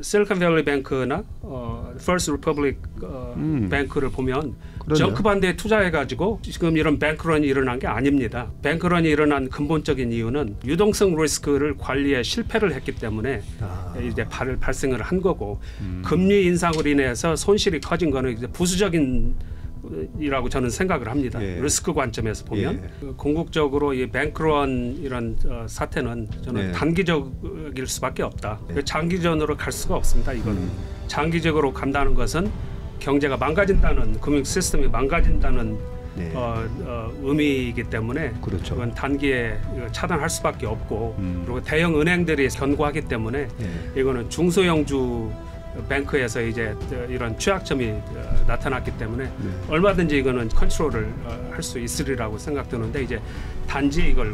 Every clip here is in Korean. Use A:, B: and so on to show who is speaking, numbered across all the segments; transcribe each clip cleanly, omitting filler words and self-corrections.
A: 실리콘밸리 뱅크나 First Republic 뱅크를 보면
B: 그러네요.
A: 정크반대에 투자해가지고 지금 이런 뱅크런이 일어난 게 아닙니다. 뱅크런이 일어난 근본적인 이유는 유동성 리스크를 관리에 실패를 했기 때문에 이제 발생을 한 거고 금리 인상으로 인해서 손실이 커진 거는 이제 부수적인 이라고 저는 생각을 합니다.
B: 예.
A: 리스크 관점에서 보면
B: 예.
A: 궁극적으로 이 뱅크런 이런 사태는 저는
B: 예.
A: 단기적일 수밖에 없다. 장기전으로 갈 수가 없습니다. 이거는 장기적으로 간다는 것은 경제가 망가진다는 금융 시스템이 망가진다는
B: 네.
A: 의미이기 때문에
B: 그렇죠.
A: 그건 단기에 차단할 수밖에 없고 그리고 대형 은행들이 견고하기 때문에 이거는 중소형주 뱅크에서 이제 이런 취약점이 나타났기 때문에 얼마든지 이거는 컨트롤을 할 수 있으리라고 생각되는데 이제 단지 이걸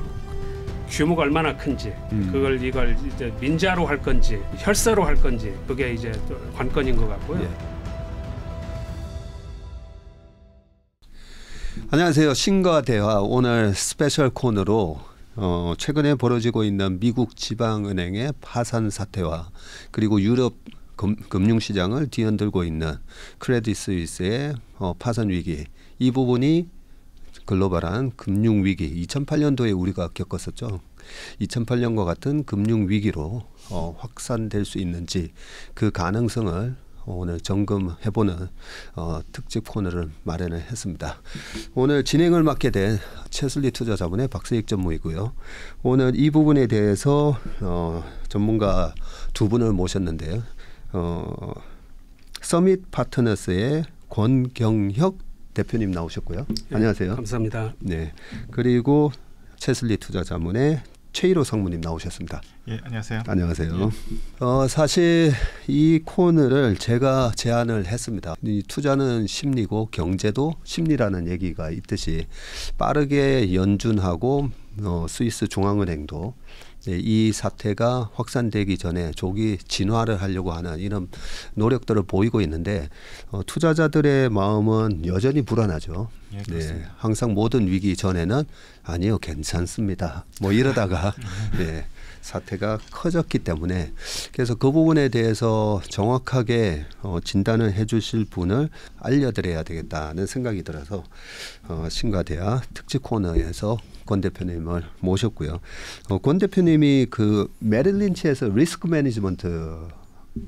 A: 규모가 얼마나 큰지 이걸 이제 민자로 할 건지 혈세로 할 건지 그게 이제 관건인 것 같고요.
B: 안녕하세요. 신과 대화 오늘 스페셜 코너로 최근에 벌어지고 있는 미국 지방은행의 파산 사태와 그리고 유럽 금융시장을 뒤흔들고 있는 크레딧 스위스의 파산 위기 이 부분이 글로벌한 금융 위기 2008년도에 우리가 겪었었죠. 2008년과 같은 금융 위기로 확산될 수 있는지 그 가능성을 오늘 점검해보는 특집 코너를 마련을 했습니다. 오늘 진행을 맡게 된 채슬리 투자자본의 박세익 전무이고요. 오늘 이 부분에 대해서 전문가 두 분을 모셨는데요. 서밋 파트너스의 권경혁 대표님 나오셨고요.
A: 네,
B: 안녕하세요.
A: 감사합니다.
B: 네, 그리고 채슬리 투자자문의 최일호 상무님 나오셨습니다.
C: 예, 안녕하세요.
B: 안녕하세요. 사실 이 코너를 제가 제안을 했습니다. 이 투자는 심리고 경제도 심리라는 얘기가 있듯이 빠르게 연준하고 스위스 중앙은행도 이 사태가 확산되기 전에 조기 진화를 하려고 하는 이런 노력들을 보이고 있는데 투자자들의 마음은 여전히 불안하죠.
C: 예,
B: 네, 항상 모든 위기 전에는 아니요 괜찮습니다. 뭐 이러다가 네, 사태가 커졌기 때문에 그래서 그 부분에 대해서 정확하게 진단을 해주실 분을 알려드려야 되겠다는 생각이 들어서 신과대화 특집 코너에서 권 대표님을 모셨고요. 권 대표님이 그 메릴 린치에서 리스크 매니지먼트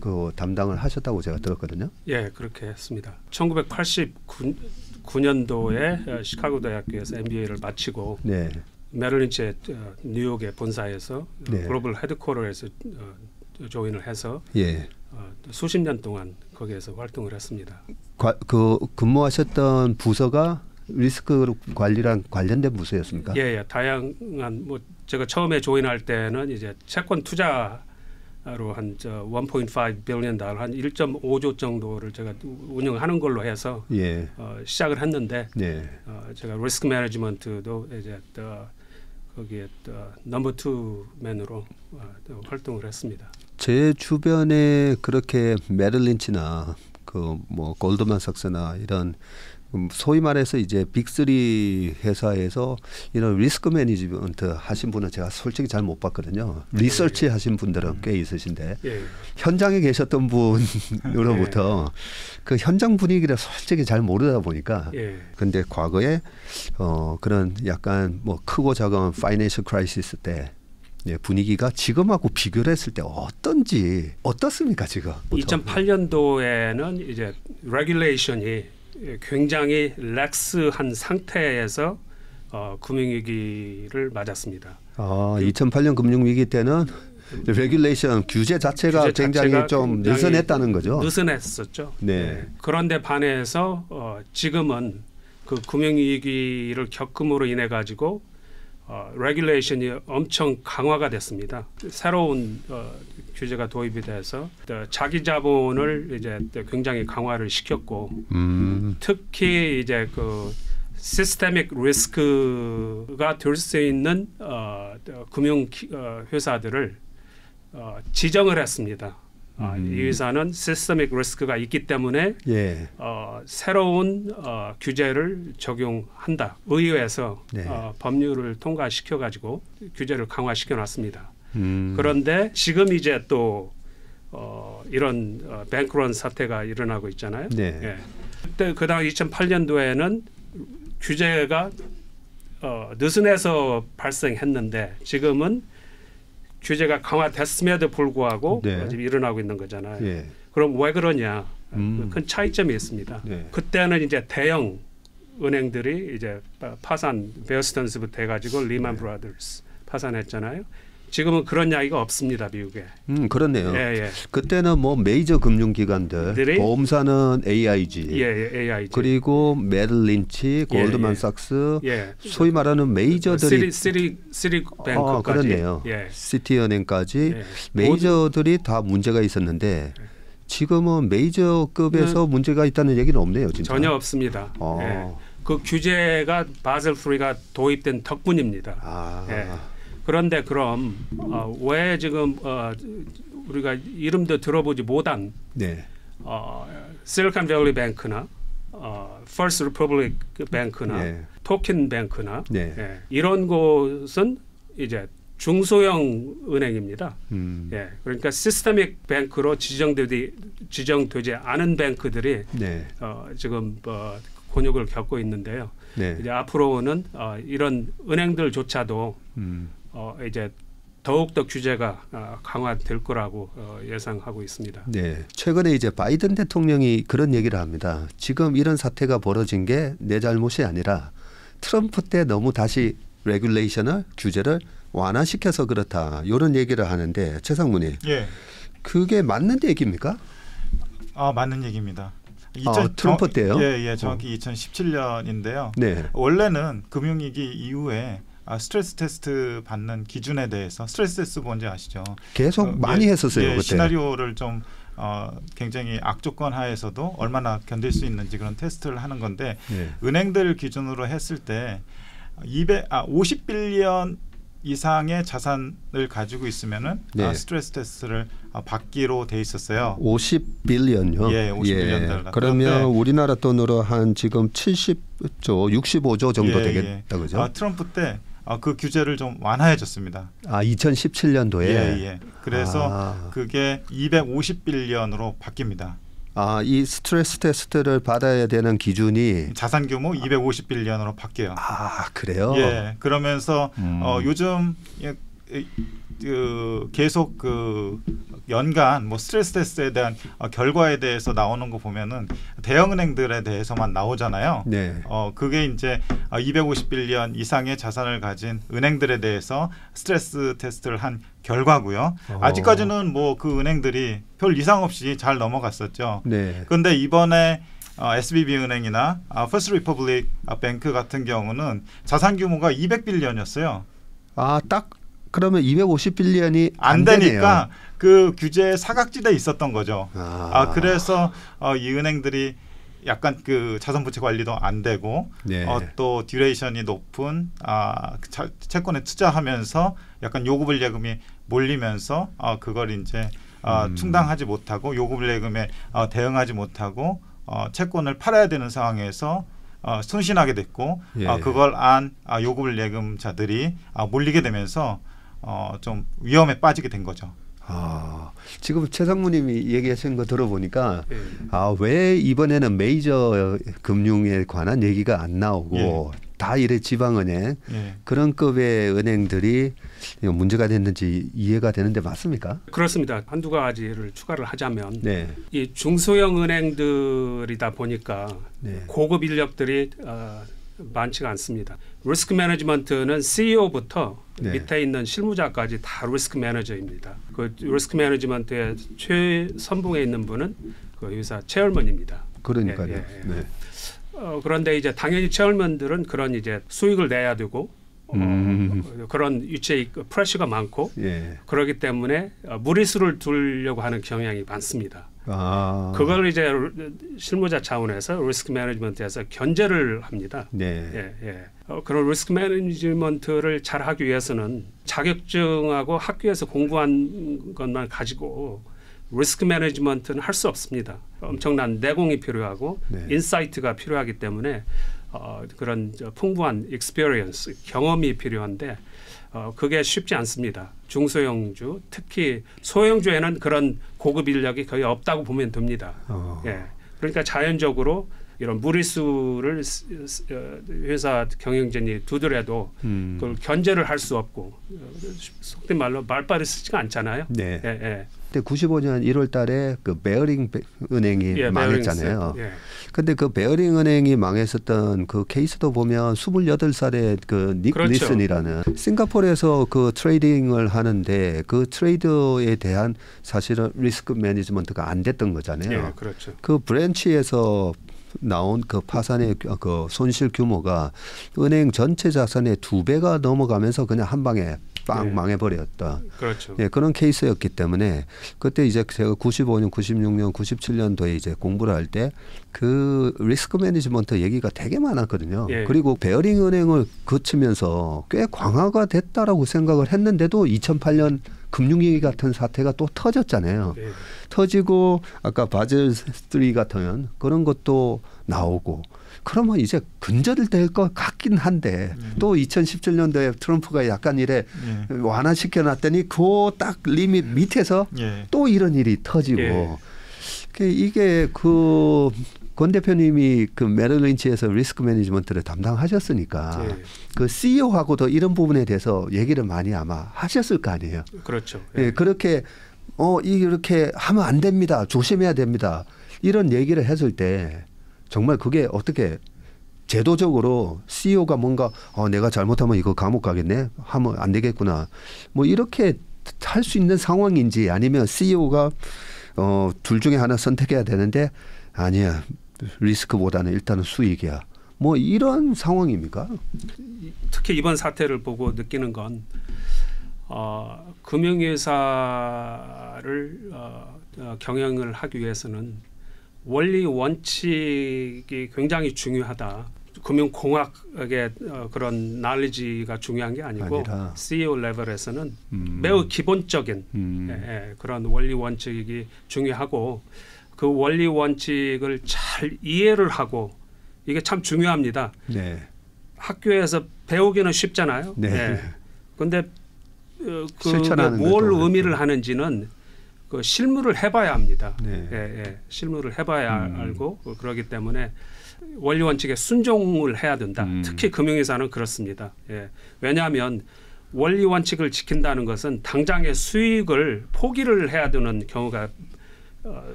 B: 그 담당을 하셨다고 제가 들었거든요.
A: 예, 그렇게 했습니다. 1989년도에 시카고 대학교에서 MBA를 마치고
B: 네.
A: 메릴 린치의 뉴욕의 본사에서
B: 네.
A: 글로벌 헤드쿼터에서 조인을 해서
B: 예.
A: 수십 년 동안 거기에서 활동을 했습니다.
B: 그 근무하셨던 부서가 리스크 관리랑 관련된 부서였습니까?
A: 예, 다양한 뭐 제가 처음에 조인할 때는 이제 채권 투자로 한 1.5 빌리언 달러 한 1.5조 정도를 제가 운영하는 걸로 해서
B: 예.
A: 시작을 했는데
B: 네.
A: 제가 리스크 매니지먼트도 이제 거기에 넘버 2맨으로 활동을 했습니다.
B: 제 주변에 그렇게 메릴 린치나 그 뭐 골드만삭스나 이런 소위 말해서 이제 빅3 회사에서 이런 리스크 매니지먼트 하신 분은 제가 솔직히 잘 못 봤거든요. 리서치 하신 분들은 꽤 있으신데 현장에 계셨던 분으로부터 그 현장 분위기를 솔직히 잘 모르다 보니까 근데 과거에 그런 약간 뭐 크고 작은 파이낸셜 크라이시스 때 분위기가 지금하고 비교를 했을 때 어떻습니까 지금?
A: 2008년도에는 이제 레귤레이션이 굉장히 렉스한 상태에서 금융위기를 맞았습니다.
B: 2008년 금융위기 때는 레귤레이션 규제 자체가 굉장히 좀 느슨했다는 거죠.
A: 느슨했었죠.
B: 네.
A: 그런데 반해서 지금은 그 금융위기를 겪음으로 인해 가지고 레귤레이션이 엄청 강화가 됐습니다. 새로운 규제가 도입이 돼서 자기 자본을 이제 굉장히 강화를 시켰고 특히 이제 그 시스테믹 리스크가 될 수 있는 금융 회사들을 지정을 했습니다. 이 회사는 시스테믹 리스크가 있기 때문에 새로운 규제를 적용한다. 의회에서 법률을 통과시켜 가지고 규제를 강화시켜 놨습니다. 그런데 지금 이제 또 이런 뱅크런 사태가 일어나고 있잖아요.
B: 네.
A: 예. 그때 그다음 2008년도에는 규제가 느슨해서 발생했는데 지금은 규제가 강화됐음에도 불구하고
B: 네.
A: 지금 일어나고 있는 거잖아요.
B: 예.
A: 그럼 왜 그러냐? 큰 차이점이 있습니다.
B: 네.
A: 그때는 이제 대형 은행들이 이제 파산, 베어스턴스부터 해가지고 리만 브라더스 파산했잖아요. 지금은 그런 이야기가 없습니다, 미국에.
B: 그렇네요.
A: 예, 예.
B: 그때는 뭐 메이저 금융기관들, 보험사는 AIG,
A: AIG.
B: 그리고 메릴 린치, 골드만삭스, 소위 말하는 메이저들이
A: 시티뱅크까지.
B: 그렇네요.
A: 예.
B: 시티은행까지
A: 예.
B: 메이저들이 다 문제가 있었는데 지금은 메이저급에서 문제가 있다는 얘기는 없네요, 진짜.
A: 전혀 없습니다. 예. 그 규제가 바젤 3가 도입된 덕분입니다. 예. 그런데 그럼 왜 지금 우리가 이름도 들어보지 못한 실리콘밸리 뱅크나 퍼스트 리퍼블릭 뱅크나 토킨 뱅크나 이런 곳은 이제 중소형 은행입니다. 예, 그러니까 시스테믹 뱅크로 지정되지 않은 뱅크들이 지금 곤욕을 겪고 있는데요. 이제 앞으로는 이런 은행들조차도 이제 더욱더 규제가 강화될 거라고 예상하고 있습니다.
B: 네, 최근에 이제 바이든 대통령이 그런 얘기를 합니다. 지금 이런 사태가 벌어진 게 내 잘못이 아니라 트럼프 때 너무 다시 레귤레이션을 규제를 완화시켜서 그렇다. 이런 얘기를 하는데 최상무님, 그게 맞는 얘기입니까?
C: 맞는 얘기입니다.
B: 트럼프 때요?
C: 예, 정확히 2017년인데요. 원래는 금융위기 이후에 스트레스 테스트 받는 기준에 대해서 스트레스 테스트 뭔지 아시죠?
B: 계속 많이 했었어요. 그때.
C: 시나리오를 좀 굉장히 악조건 하에서도 얼마나 견딜 수 있는지 그런 테스트를 하는 건데 은행들 기준으로 했을 때 50빌리언 이상의 자산을 가지고 있으면은 스트레스 테스트를 받기로 돼 있었어요.
B: 50빌리언요?
C: 예, 50빌리언 달러.
B: 그러면 우리나라 돈으로 한 지금 70조, 65조 정도 되겠다, 그죠?
C: 트럼프 때 그 규제를 좀 완화해줬습니다.
B: 2017년도에.
C: 그래서 그게 250빌리언으로 바뀝니다.
B: 이 스트레스 테스트를 받아야 되는 기준이
C: 자산 규모 250빌리언으로 바뀌어요.
B: 그래요?
C: 예. 그러면서 요즘 계속 연간 스트레스 테스트에 대한 결과에 대해서 나오는 거 보면은 대형 은행들에 대해서만 나오잖아요. 그게 이제 250빌리언 이상의 자산을 가진 은행들에 대해서 스트레스 테스트를 한 결과고요. 아직까지는 그 은행들이 별 이상 없이 잘 넘어갔었죠. 그런데 이번에 SVB 은행이나 퍼스트 리퍼블릭 뱅크 같은 경우는 자산 규모가 200빌리언이었어요.
B: 딱 그러면 250빌리언이
C: 안 되니까 그 규제에 사각지대에 있었던 거죠. 그래서 이 은행들이 약간 그 자산 부채 관리도 안 되고 또 듀레이션이 높은 채권에 투자하면서 약간 요구불 예금이 몰리면서 그걸 이제 충당하지 못하고 요구불 예금에 대응하지 못하고 채권을 팔아야 되는 상황에서 순신하게 됐고 그걸 안 요구불 예금자들이 몰리게 되면서 좀 위험에 빠지게 된 거죠.
B: 지금 최상무님이 얘기하신 거 들어보니까 왜 이번에는 메이저 금융에 관한 얘기가 안 나오고 다 이래 지방은행 그런 급의 은행들이 문제가 됐는지 이해가 되는데 맞습니까?
A: 그렇습니다. 한두 가지를 추가를 하자면 이 중소형 은행들이다 보니까 고급 인력들이 많지가 않습니다. 리스크 매니지먼트는 CEO부터 밑에 있는 실무자까지 다 리스크 매니저입니다. 그 리스크 매니지먼트의 최선봉에 있는 분은 그 회사 체어먼입니다.
B: 그러니까요.
A: 그런데 이제 당연히 체어먼들은 그런 이제 수익을 내야 되고 그런 유체 프레셔가 많고 그렇기 때문에 무리수를 두려고 하는 경향이 많습니다. 그걸 이제 실무자 차원에서 리스크 매니지먼트에서 견제를 합니다. 그런 리스크 매니지먼트를 잘 하기 위해서는 자격증하고 학교에서 공부한 것만 가지고 리스크 매니지먼트는 할 수 없습니다. 엄청난 내공이 필요하고 인사이트가 필요하기 때문에 그런 풍부한 experience, 경험이 필요한데 그게 쉽지 않습니다. 중소형주, 특히 소형주에는 그런 고급 인력이 거의 없다고 보면 됩니다. 예. 그러니까 자연적으로 이런 무리수를 회사 경영진이 두더라도 그걸 견제를 할 수 없고 속된 말로 말빨이 쓰지가 않잖아요.
B: 네.
A: 예, 예.
B: 그때 95년 1월 달에 그 베어링 은행이 망했잖아요. 근데 그 베어링 은행이 망했었던 그 케이스도 보면 28살의 그 닉
A: 그렇죠.
B: 리슨이라는 싱가포르에서 그 트레이딩을 하는데 그 트레이더에 대한 사실은 리스크 매니지먼트가 안 됐던 거잖아요.
A: 예, 그렇죠.
B: 그 브랜치에서 나온 그 파산의 그 손실 규모가 은행 전체 자산의 2배가 넘어가면서 그냥 한 방에 빵 망해버렸다.
A: 그렇죠.
B: 예, 그런 케이스였기 때문에 그때 이제 제가 95년, 96년, 97년도에 이제 공부를 할 때 그 리스크 매니지먼트 얘기가 되게 많았거든요.
A: 예.
B: 그리고 베어링 은행을 거치면서 꽤 강화가 됐다라고 생각을 했는데도 2008년 금융위기 같은 사태가 또 터졌잖아요.
A: 예.
B: 터지고 아까 바젤 3 같은 그런 것도 나오고 그러면 이제 근절될 것 같긴 한데 또 2017년도에 트럼프가 약간 이래 완화시켜 놨더니 그 딱 리밋 밑에서 또 이런 일이 터지고 이게 그 권 대표님이 그 메릴 린치에서 리스크 매니지먼트를 담당하셨으니까 그 CEO하고도 이런 부분에 대해서 얘기를 많이 아마 하셨을 거 아니에요.
A: 그렇죠.
B: 예, 그렇게 이렇게 하면 안 됩니다. 조심해야 됩니다. 이런 얘기를 했을 때 정말 그게 어떻게 제도적으로 CEO가 뭔가 내가 잘못하면 이거 감옥 가겠네 하면 안 되겠구나 뭐 이렇게 할 수 있는 상황인지 아니면 CEO가 둘 중에 하나 선택해야 되는데 아니야 리스크보다는 일단은 수익이야 뭐 이런 상황입니까?
A: 특히 이번 사태를 보고 느끼는 건 금융회사를 경영을 하기 위해서는 원리 원칙이 굉장히 중요하다. 금융공학의 그런 날리지가 중요한 게 아니고 CEO 레벨에서는 매우 기본적인 그런 원리 원칙이 중요하고 그 원리 원칙을 잘 이해를 하고 이게 참 중요합니다.
B: 네.
A: 학교에서 배우기는 쉽잖아요.
B: 네.
A: 그런데
B: 실천하는
A: 뭘 의미를 하는지는 그 실무를 해봐야 합니다.
B: 네.
A: 실무를 해봐야 알고 그러기 때문에 원리 원칙에 순종을 해야 된다. 특히 금융회사는 그렇습니다. 왜냐하면 원리 원칙을 지킨다는 것은 당장의 수익을 포기를 해야 되는 경우가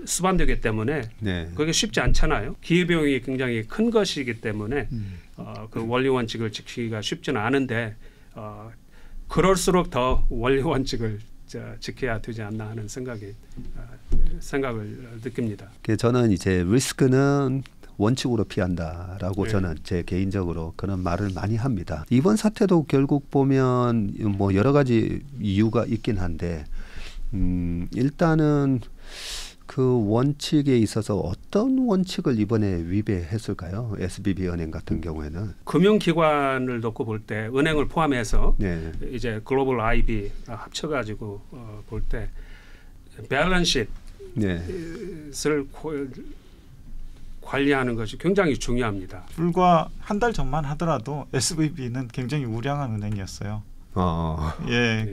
A: 수반되기 때문에 그게 쉽지 않잖아요. 기회비용이 굉장히 큰 것이기 때문에 그 원리 원칙을 지키기가 쉽지는 않은데 그럴수록 더 원리 원칙을 지켜야 되지 않나 하는 생각을 느낍니다.
B: 저는 이제 리스크는 원칙으로 피한다라고 저는 제 개인적으로 그런 말을 많이 합니다. 이번 사태도 결국 보면 뭐 여러 가지 이유가 있긴 한데 일단은 그 원칙에 있어서 어떤 원칙을 이번에 위배했을까요? SBB 은행 같은 경우에는
A: 금융기관을 놓고 볼 때 은행을 포함해서 이제 글로벌 IB 합쳐가지고 볼 때 밸런스시트를 관리하는 것이 굉장히 중요합니다.
C: 불과 한 달 전만 하더라도 SVB는 굉장히 우량한 은행이었어요.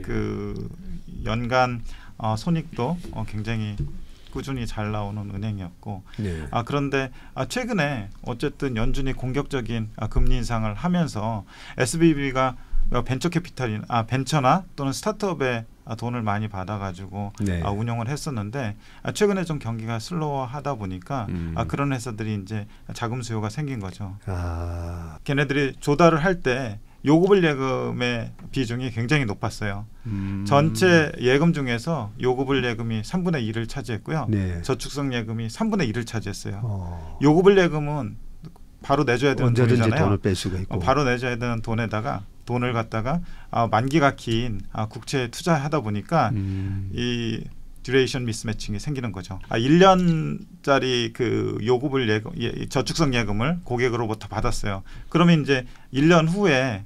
C: 그 연간 손익도 굉장히 꾸준히 잘 나오는 은행이었고 그런데 최근에 어쨌든 연준이 공격적인 금리 인상을 하면서 SVB가 벤처 캐피탈이 벤처나 또는 스타트업에 돈을 많이 받아가지고 운영을 했었는데 최근에 좀 경기가 슬로우하다 보니까 그런 회사들이 이제 자금 수요가 생긴 거죠. 걔네들이 조달을 할 때 요구불 예금의 비중이 굉장히 높았어요. 전체 예금 중에서 요구불 예금이 3분의 1을 차지했고요. 저축성 예금이 3분의 1을 차지했어요. 요구불 예금은 바로 내줘야 되는 돈이잖아요.
B: 돈을 뺄 수가 있고.
C: 바로 내줘야 되는 돈에다가 돈을 갖다가 만기가 긴 국채에 투자하다 보니까 이 듀레이션 미스매칭이 생기는 거죠. 1년짜리 그 요구불 예금, 저축성 예금을 고객으로부터 받았어요. 그러면 이제 1년 후에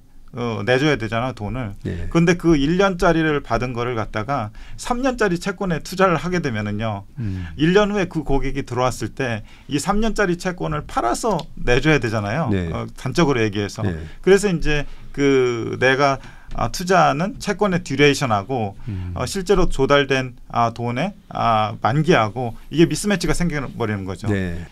C: 내줘야 되잖아 돈을. 그런데 그 1년짜리를 받은 거를 갖다가 3년짜리 채권에 투자를 하게 되면은요. 1년 후에 그 고객이 들어왔을 때 이 3년짜리 채권을 팔아서 내줘야 되잖아요. 단적으로 얘기해서. 그래서 이제 그 내가 투자는 채권의 듀레이션하고 실제로 조달된 돈의 만기하고 이게 미스매치가 생겨버리는 거죠.
B: 네.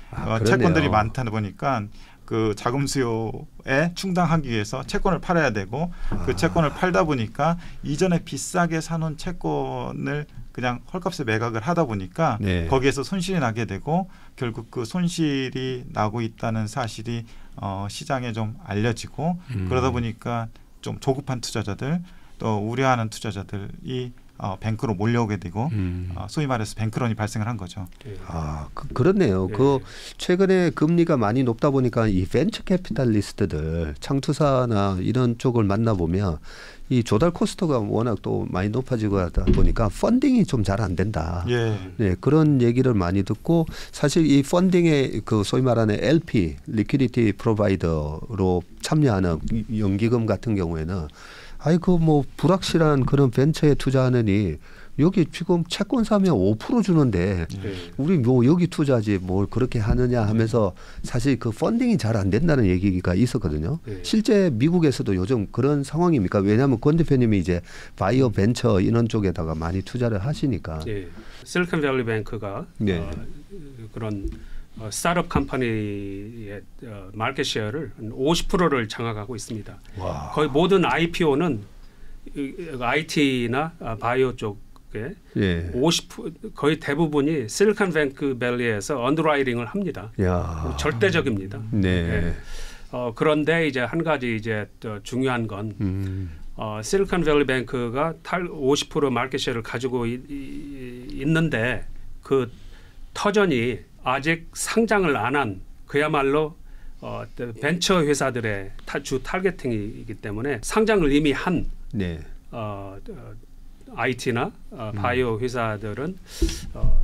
C: 채권들이 많다 보니까 그 자금 수요에 충당하기 위해서 채권을 팔아야 되고 그 채권을 팔다 보니까 이전에 비싸게 사놓은 채권을 그냥 헐값에 매각을 하다 보니까
B: 네.
C: 거기에서 손실이 나게 되고 결국 그 손실이 나고 있다는 사실이 시장에 좀 알려지고 그러다 보니까 좀 조급한 투자자들 또 우려하는 투자자들이 뱅크로 몰려오게 되고 소위 말해서 뱅크런이 발생을 한 거죠.
B: 그렇네요. 그 최근에 금리가 많이 높다 보니까 이 벤처 캐피탈리스트들 창투사나 이런 쪽을 만나보면 이 조달 코스트가 워낙 또 많이 높아지고 하다 보니까 펀딩이 좀 잘 안 된다. 네, 그런 얘기를 많이 듣고 사실 이 펀딩의 그 소위 말하는 LP, 리퀴디티 프로바이더로 참여하는 연기금 같은 경우에는 뭐 불확실한 그런 벤처에 투자하느니 여기 지금 채권 사면 5% 주는데 우리 뭐 여기 투자지 뭘 그렇게 하느냐 하면서 사실 그 펀딩이 잘 안 된다는 얘기가 있었거든요. 실제 미국에서도 요즘 그런 상황입니까? 왜냐하면 권 대표님이 이제 바이오 벤처 이런 쪽에다가 많이 투자를 하시니까.
A: 실리콘밸리 뱅크가 그런 스타트업 컴퍼니의 마켓 셰어를 50%를 장악하고 있습니다.
B: 와.
A: 거의 모든 IPO는 IT나 바이오 쪽에 50% 거의 대부분이 실리콘밸리에서 언더라이팅을 합니다. 절대적입니다.
B: 네.
A: 그런데 이제 한 가지 이제 중요한 건 실리콘밸리 뱅크가 50% 마켓 셰어를 가지고 있는데 그 터전이 아직 상장을 안 한 그야말로 벤처 회사들의 주 타겟팅이기 때문에 상장을 이미 한 IT나 바이오 회사들은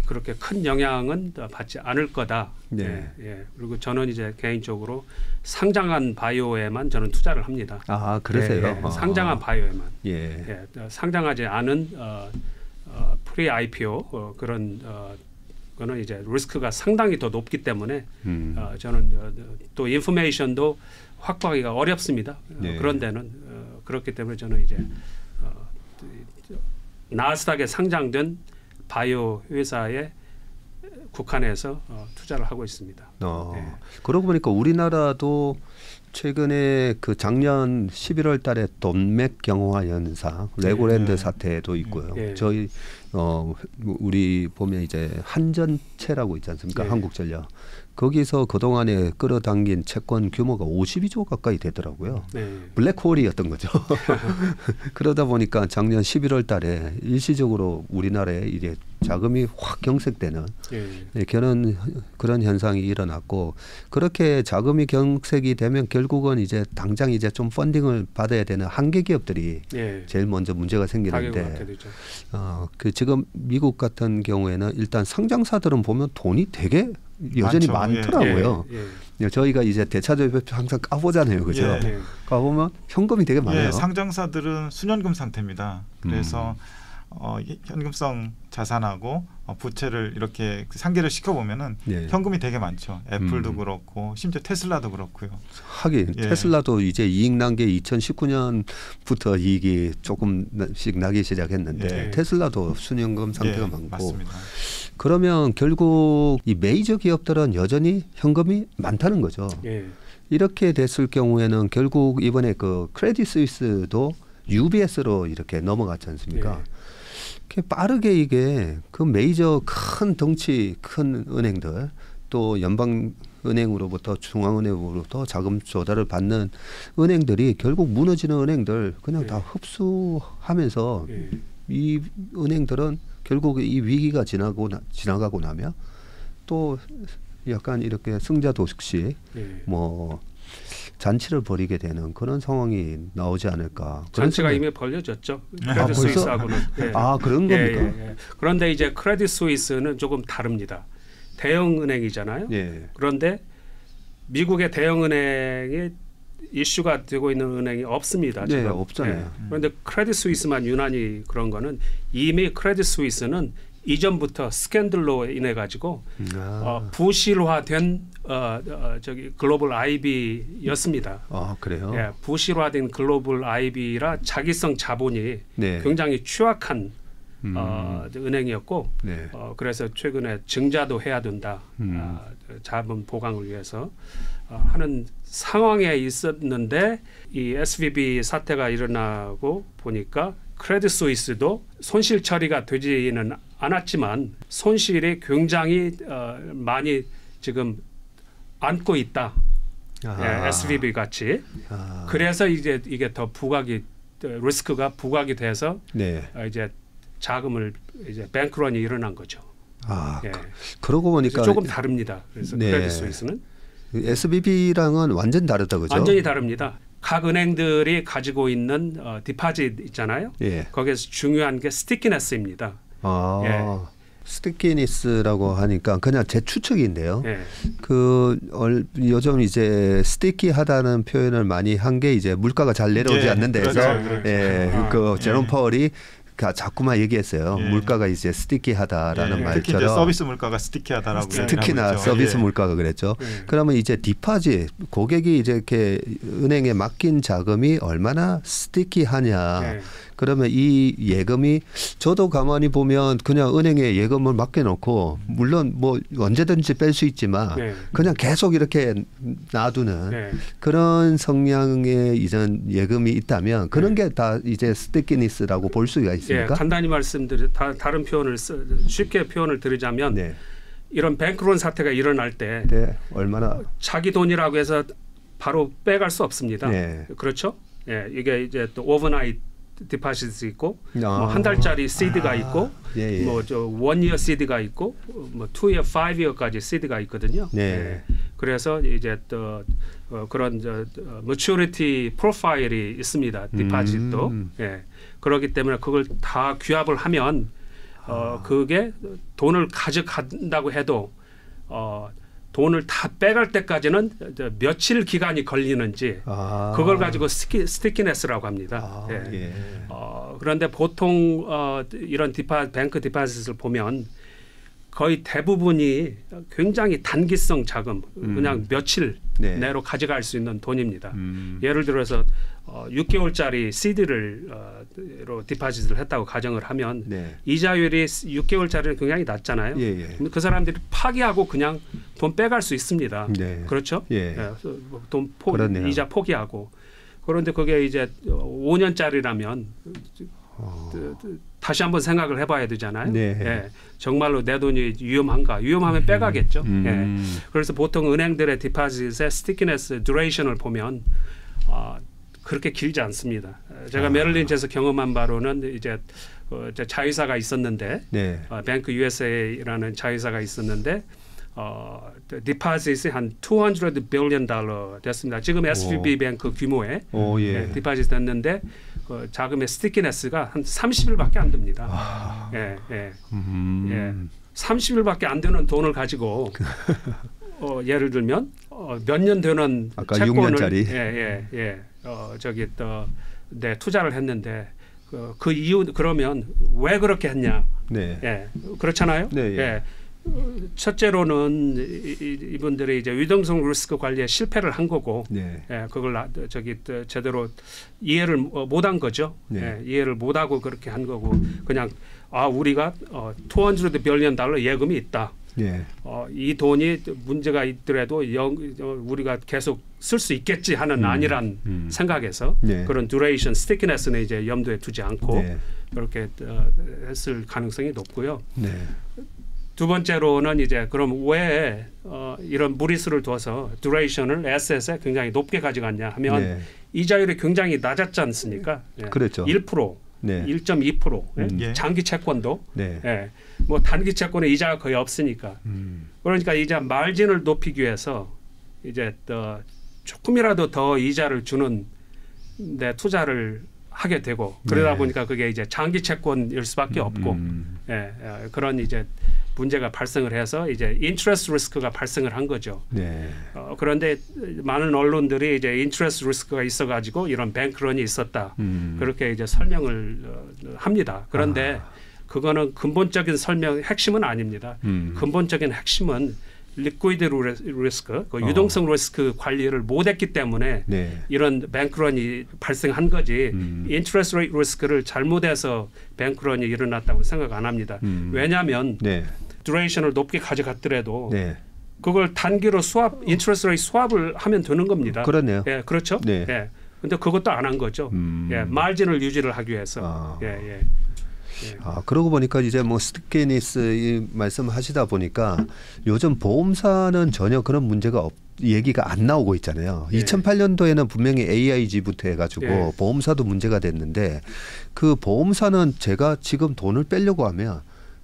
A: 그렇게 큰 영향은 받지 않을 거다. 그리고 저는 이제 개인적으로 상장한 바이오에만 저는 투자를 합니다.
B: 그러세요?
A: 상장한 바이오에만. 상장하지 않은 프리 IPO 그런 그거는 이제 리스크가 상당히 더 높기 때문에 저는 또 인포메이션도 확보하기가 어렵습니다. 그런 데는 그렇기 때문에 저는 이제 나스닥에 상장된 바이오 회사에 국한해서 투자를 하고 있습니다.
B: 그러고 보니까 우리나라도 최근에 그 작년 11월 달에 돈맥 경화 현상, 레고랜드 사태도 있고요. 저희 우리 보면 이제 한전채라고 있지 않습니까? 한국전력. 거기서 그동안에 끌어당긴 채권 규모가 52조 가까이 되더라고요. 블랙홀이었던 거죠. 그러다 보니까 작년 11월 달에 일시적으로 우리나라에 이제 자금이 확 경색되는 그런 현상이 일어났고 그렇게 자금이 경색이 되면 결국은 이제 당장 이제 좀 펀딩을 받아야 되는 한계 기업들이 제일 먼저 문제가 생기는데 그 지금 미국 같은 경우에는 일단 상장사들은 보면 돈이 되게 여전히 많더라고요. 저희가 이제 대차대표 항상 까보잖아요, 그죠? 까보면 현금이 되게 많아요.
C: 상장사들은 순현금 상태입니다. 그래서 현금성 자산하고 부채를 이렇게 상계를 시켜보면은 현금이 되게 많죠. 애플도 그렇고 심지어 테슬라도 그렇고요.
B: 하긴 테슬라도 이제 이익 난 게 2019년부터 이익이 조금씩 나기 시작했는데 테슬라도 순현금 상태가 많고
C: 맞습니다.
B: 그러면 결국 이 메이저 기업들은 여전히 현금이 많다는 거죠. 이렇게 됐을 경우에는 결국 이번에 그 크레딧 스위스도 UBS로 이렇게 넘어갔지 않습니까? 빠르게 이게 그 메이저 큰 덩치 큰 은행들 또 연방은행으로부터 중앙은행으로부터 자금 조달을 받는 은행들이 결국 무너지는 은행들 그냥 다 흡수하면서 이 은행들은 결국 이 위기가 지나가고 나면 또 약간 이렇게 승자독식 뭐 잔치를 벌이게 되는 그런 상황이 나오지 않을까.
A: 잔치가 이미 벌려졌죠. 크레딧 스위스하고는.
B: 그런 겁니까?
A: 그런데 이제 크레딧 스위스는 조금 다릅니다. 대형 은행이잖아요. 그런데 미국의 대형 은행이 이슈가 되고 있는 은행이 없습니다.
B: 없잖아요.
A: 그런데 크레딧 스위스만 유난히 그런 거는 이미 크레딧 스위스는 이전부터 스캔들로 인해 가지고 부실화된 저기 글로벌 IB였습니다.
B: 아 그래요?
A: 예, 부실화된 글로벌 IB라 자기성 자본이
B: 네.
A: 굉장히 취약한 은행이었고
B: 네.
A: 그래서 최근에 증자도 해야 된다. 자본 보강을 위해서 하는 상황에 있었는데 이 SVB 사태가 일어나고 보니까 크레딧 스위스도 손실 처리가 되지는 않았지만 손실이 굉장히 많이 지금 안고 있다. 예, SVB 같이. 그래서 이제 이게 더 부각이 리스크가 부각이 돼서
B: 네.
A: 이제 자금을 이제 뱅크런이 일어난 거죠. 예.
B: 그러고 보니까
A: 조금 다릅니다. 그래서
B: 네.
A: 크레딧 스위스는
B: SVB랑은 완전 다르다 그죠?
A: 완전히 다릅니다. 각 은행들이 가지고 있는 디파짓 있잖아요.
B: 예.
A: 거기에서 중요한 게 스티키네스입니다. 예.
B: 스티키니스라고 하니까 그냥 제 추측인데요.
A: 예.
B: 요즘 이제 스티키하다는 표현을 많이 한 게 이제 물가가 잘 내려오지 않는 데서 그 제롬 파월이 자꾸만 얘기했어요. 물가가 이제 스티키하다라는 말처럼.
C: 특히 이제 서비스 물가가 스티키하다라고.
B: 특히나 서비스 물가가 그랬죠. 그러면 이제 디파짓 고객이 이제 이렇게 은행에 맡긴 자금이 얼마나 스티키하냐. 그러면 이 예금이 저도 가만히 보면 그냥 은행에 예금을 맡겨놓고 물론 뭐 언제든지 뺄 수 있지만 그냥 계속 이렇게 놔두는 그런 성향의 이전 예금이 있다면 그런 게 다 이제 스티키니스라고 볼 수가 있습니까?
A: 예, 간단히 다른 표현을 쉽게 표현을 드리자면 이런 뱅크런 사태가 일어날 때
B: 얼마나
A: 자기 돈이라고 해서 바로 빼갈 수 없습니다. 그렇죠? 예, 이게 이제 또 오버나이트 디파시트 있고 뭐 한 달짜리 CD가 있고 뭐 저 원이어 CD가 있고 뭐 2이어, 5이어까지 CD가 있거든요. 그래서 이제 또 그런 maturity 프로파일이 있습니다. 디파짓도. 그렇기 때문에 그걸 다 귀합을 하면 그게 돈을 가져간다고 해도 돈을 다 빼갈 때까지는 며칠 기간이 걸리는지 그걸 가지고 스티키네스라고 합니다. 그런데 보통 이런 뱅크 디파짓을 보면 거의 대부분이 굉장히 단기성 자금, 그냥 며칠 내로 가져갈 수 있는 돈입니다. 예를 들어서 6개월짜리 CD로 디파짓을 했다고 가정을 하면 이자율이 6개월짜리는 굉장히 낮잖아요. 그 사람들이 파기하고 그냥 돈 빼갈 수 있습니다. 그렇죠? 돈 이자 포기하고. 그런데 그게 이제 5년짜리라면 다시 한번 생각을 해봐야 되잖아요. 정말로 내 돈이 위험한가? 위험하면 빼가겠죠. 그래서 보통 은행들의 디파짓의 스티키네스 듀레이션을 보면 그렇게 길지 않습니다. 제가 메릴린치에서 경험한 바로는 이제 자회사가 있었는데 뱅크 USA라는 자회사가 있었는데 디파짓이 한 $200 billion 됐습니다. 지금 SVB 뱅크 규모의 디파짓 됐는데 자금의 스티키네스가 한 30일밖에 안 됩니다. 30일밖에 안 되는 돈을 가지고 예를 들면 몇 년 되는
B: 아까
A: 채권을
B: 6년짜리
A: 저기 또 투자를 했는데 그 이유 그러면 왜 그렇게 했냐? 그렇잖아요. 첫째로는 이분들이 이제 유동성 리스크 관리에 실패를 한 거고, 그걸 제대로 이해를 못한 거죠. 이해를 못하고 그렇게 한 거고, 그냥 우리가 $200 billion 예금이 있다. 이 돈이 문제가 있더라도 우리가 계속 쓸 수 있겠지 하는 아니란 생각에서 그런 듀레이션, 스티키네스는 이제 염두에 두지 않고 그렇게 했을 가능성이 높고요. 두 번째로는 이제 그럼 왜 이런 무리수를 둬서 듀레이션을 에셋에 굉장히 높게 가져갔냐 하면 이자율이 굉장히 낮았지 않습니까?
B: 그렇죠.
A: 1%, 1.2%. 장기 채권도 뭐 단기 채권에 이자가 거의 없으니까. 그러니까 이제 마진을 높이기 위해서 이제 또 조금이라도 더 이자를 주는 데 투자를 하게 되고 그러다 보니까 그게 이제 장기 채권일 수밖에 없고 그런 이제 문제가 발생을 해서 이제 인트레스트 리스크가 발생을 한 거죠. 그런데 많은 언론들이 이제 인트레스트 리스크가 있어가지고 이런 뱅크런이 있었다. 그렇게 이제 설명을 합니다. 그런데 그거는 근본적인 핵심은 아닙니다. 근본적인 핵심은 리퀴드 리스크, 그 유동성 리스크 관리를 못했기 때문에
B: 네.
A: 이런 뱅크런이 발생한 거지. 인트레스트 레이트 리스크를 잘못해서 뱅크런이 일어났다고 생각 안 합니다. 왜냐하면
B: 네.
A: 듀레이션을 높게 가져갔더라도
B: 네.
A: 그걸 단기로 인트레스트 레이트 스왑을 하면 되는 겁니다.
B: 그러네요.
A: 예, 그렇죠.
B: 네.
A: 예. 근데 그것도 안 한 거죠. 예, 마진을 유지를 하기 위해서. 예, 예. 예.
B: 그러고 보니까 이제 뭐 스티키니스 말씀하시다 보니까 요즘 보험사는 전혀 그런 문제가 얘기가 안 나오고 있잖아요.
A: 예.
B: 2008년도에는 분명히 AIG부터 해가지고
A: 예.
B: 보험사도 문제가 됐는데 그 보험사는 제가 지금 돈을 빼려고 하면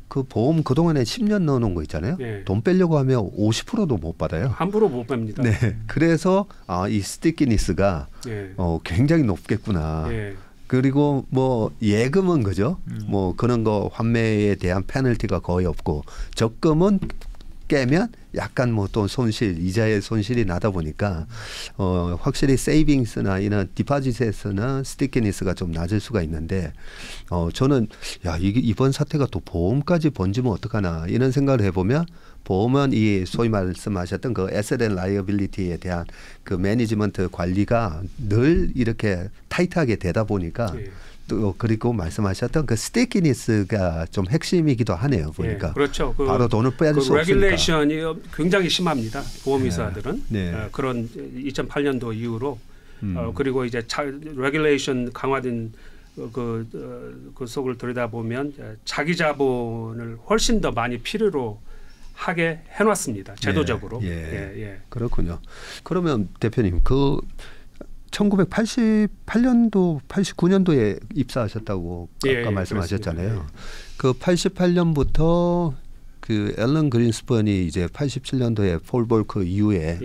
B: 그 보험 그동안에 10년 넣어놓은 거 있잖아요.
A: 예.
B: 돈 빼려고 하면 50%도 못 받아요.
A: 함부로 못 뺍니다.
B: 네. 그래서 이 스티키니스가
A: 예.
B: 굉장히 높겠구나.
A: 예.
B: 그리고 뭐 예금은 그죠? 뭐 그런 거 환매에 대한 페널티가 거의 없고 적금은 깨면 약간 뭐 또 이자의 손실이 나다 보니까 확실히 세이빙스나 이런 디파짓에서는 스티키니스가 좀 낮을 수가 있는데 저는 이번 사태가 또 보험까지 번지면 어떡하나 이런 생각을 해보면 보험은 이 소위 말씀하셨던 그 에셋 앤 라이어빌리티에 대한 그 매니지먼트 관리가 늘 이렇게 타이트하게 되다 보니까
A: 예.
B: 또 그리고 말씀하셨던 그 스테이키니스가 좀 핵심이기도 하네요. 보니까.
A: 예, 그렇죠.
B: 바로 돈을 빼야 수 없으니까.
A: 레귤레이션이 굉장히 심합니다. 보험회사들은.
B: 네.
A: 그런 2008년도 이후로 그리고 이제 레귤레이션 강화된 그 속을 들여다보면 자기 자본을 훨씬 더 많이 필요로 하게 해놨습니다. 제도적으로.
B: 예. 그렇군요. 그러면 대표님 1988년도, 89년도에 입사하셨다고 아까 말씀하셨잖아요.
A: 그렇습니다.
B: 그 88년부터 그 앨런 그린스펀이 이제 87년도에 폴 볼커 이후에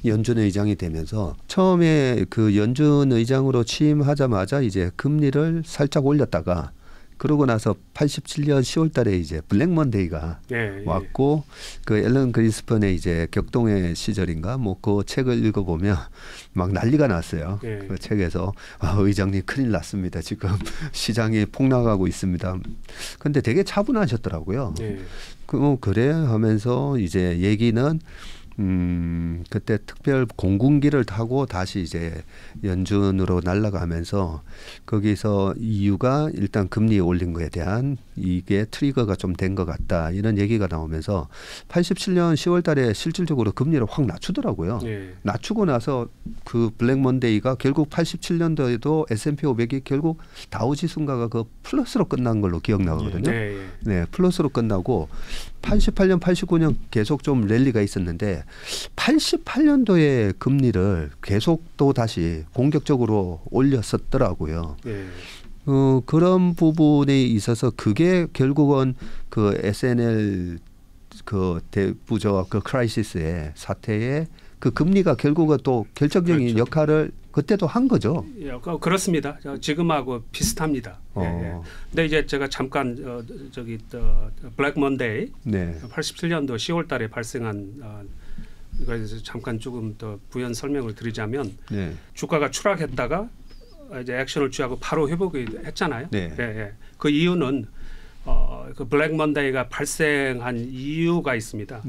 B: 연준 의장이 되면서 처음에 그 연준 의장으로 취임하자마자 이제 금리를 살짝 올렸다가 그러고 나서 87년 10월달에 이제 블랙 먼데이가 왔고 그 앨런 그린스펀의 이제 격동의 시절인가 뭐 그 책을 읽어보면 막 난리가 났어요. 그 책에서 의장님 큰일 났습니다. 지금 시장이 폭락하고 있습니다. 근데 되게 차분하셨더라고요. 그래 하면서 이제 얘기는 그때 특별 공군기를 타고 다시 이제 연준으로 날아가면서 거기서 이유가 일단 금리 올린 거에 대한 이게 트리거가 좀 된 것 같다 이런 얘기가 나오면서 87년 10월 달에 실질적으로 금리를 확 낮추더라고요. 낮추고 나서 그 블랙 먼데이가 결국 87년도에도 S&P 500이 결국 다우지수인가가 그 플러스로 끝난 걸로 기억나거든요. 네, 플러스로 끝나고 88년, 89년 계속 좀 랠리가 있었는데 88년도에 금리를 계속 또 다시 공격적으로 올렸었더라고요. 그런 부분에 있어서 그게 결국은 그 SNL 그 대부저 그 크라이시스의 사태에 그 금리가 결국은 또 결정적인 역할을 그때도 한 거죠.
A: 그렇습니다. 지금하고 비슷합니다. 근데 이제 제가 잠깐 블랙 먼데이 87년도 10월달에 발생한 그래서 잠깐 조금 더 부연 설명을 드리자면 주가가 추락했다가 이제 액션을 취하고 바로 회복이 했잖아요. 그 이유는 그 블랙 먼데이가 발생한 이유가 있습니다.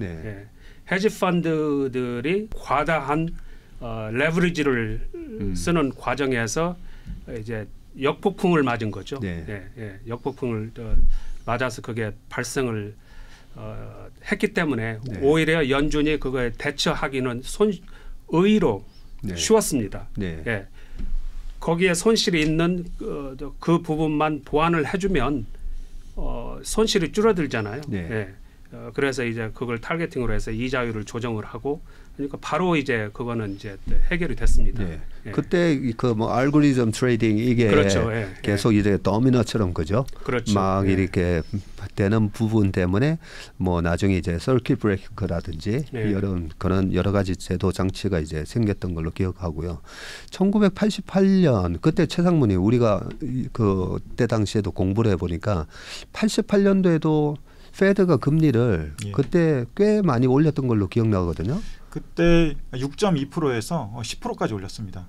A: 헤지 펀드들이 과다한 레버리지를 쓰는 과정에서 이제 역폭풍을 맞은 거죠. 역폭풍을 맞아서 그게 발생을 했기 때문에 오히려 연준이 그거에 대처하기는 의외로 쉬웠습니다. 거기에 손실이 있는 그 부분만 보완을 해주면 손실이 줄어들잖아요. 그래서 이제 그걸 타겟팅으로 해서 이자율을 조정을 하고 그러니까 바로 이제 그거는 이제 해결이 됐습니다.
B: 그때 그 뭐 알고리즘 트레이딩 이게 계속 이제 도미노처럼 그죠? 막 이렇게 되는 부분 때문에 뭐 나중에 이제 서킷 브레이커라든지 이런 그런 여러 가지 제도 장치가 이제 생겼던 걸로 기억하고요. 1988년 그때 최상문이 우리가 그때 당시에도 공부를 해보니까 88년도에도 페드가 금리를 그때 꽤 많이 올렸던 걸로 기억나거든요.
C: 그때 6.2%에서 10%까지 올렸습니다.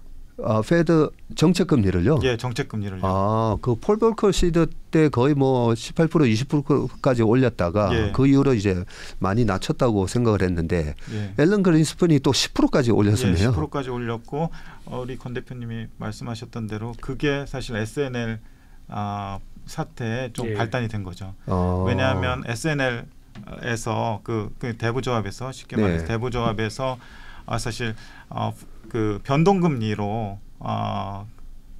B: 페드 정책 금리를요?
C: 예, 정책 금리를요.
B: 그 폴 볼커 시드 때 거의 뭐 18% 20%까지 올렸다가
C: 예.
B: 그 이후로 이제 많이 낮췄다고 생각을 했는데
C: 예.
B: 앨런 그린스펀이 또 10%까지 올렸었네요.
C: 예, 10%까지 올렸고 우리 건 대표님이 말씀하셨던 대로 그게 사실 SNL 사태에 좀
A: 예.
C: 발단이 된 거죠. 왜냐하면 SNL에서 그 대부조합에서 쉽게 말해서 대부조합에서 사실 그 변동금리로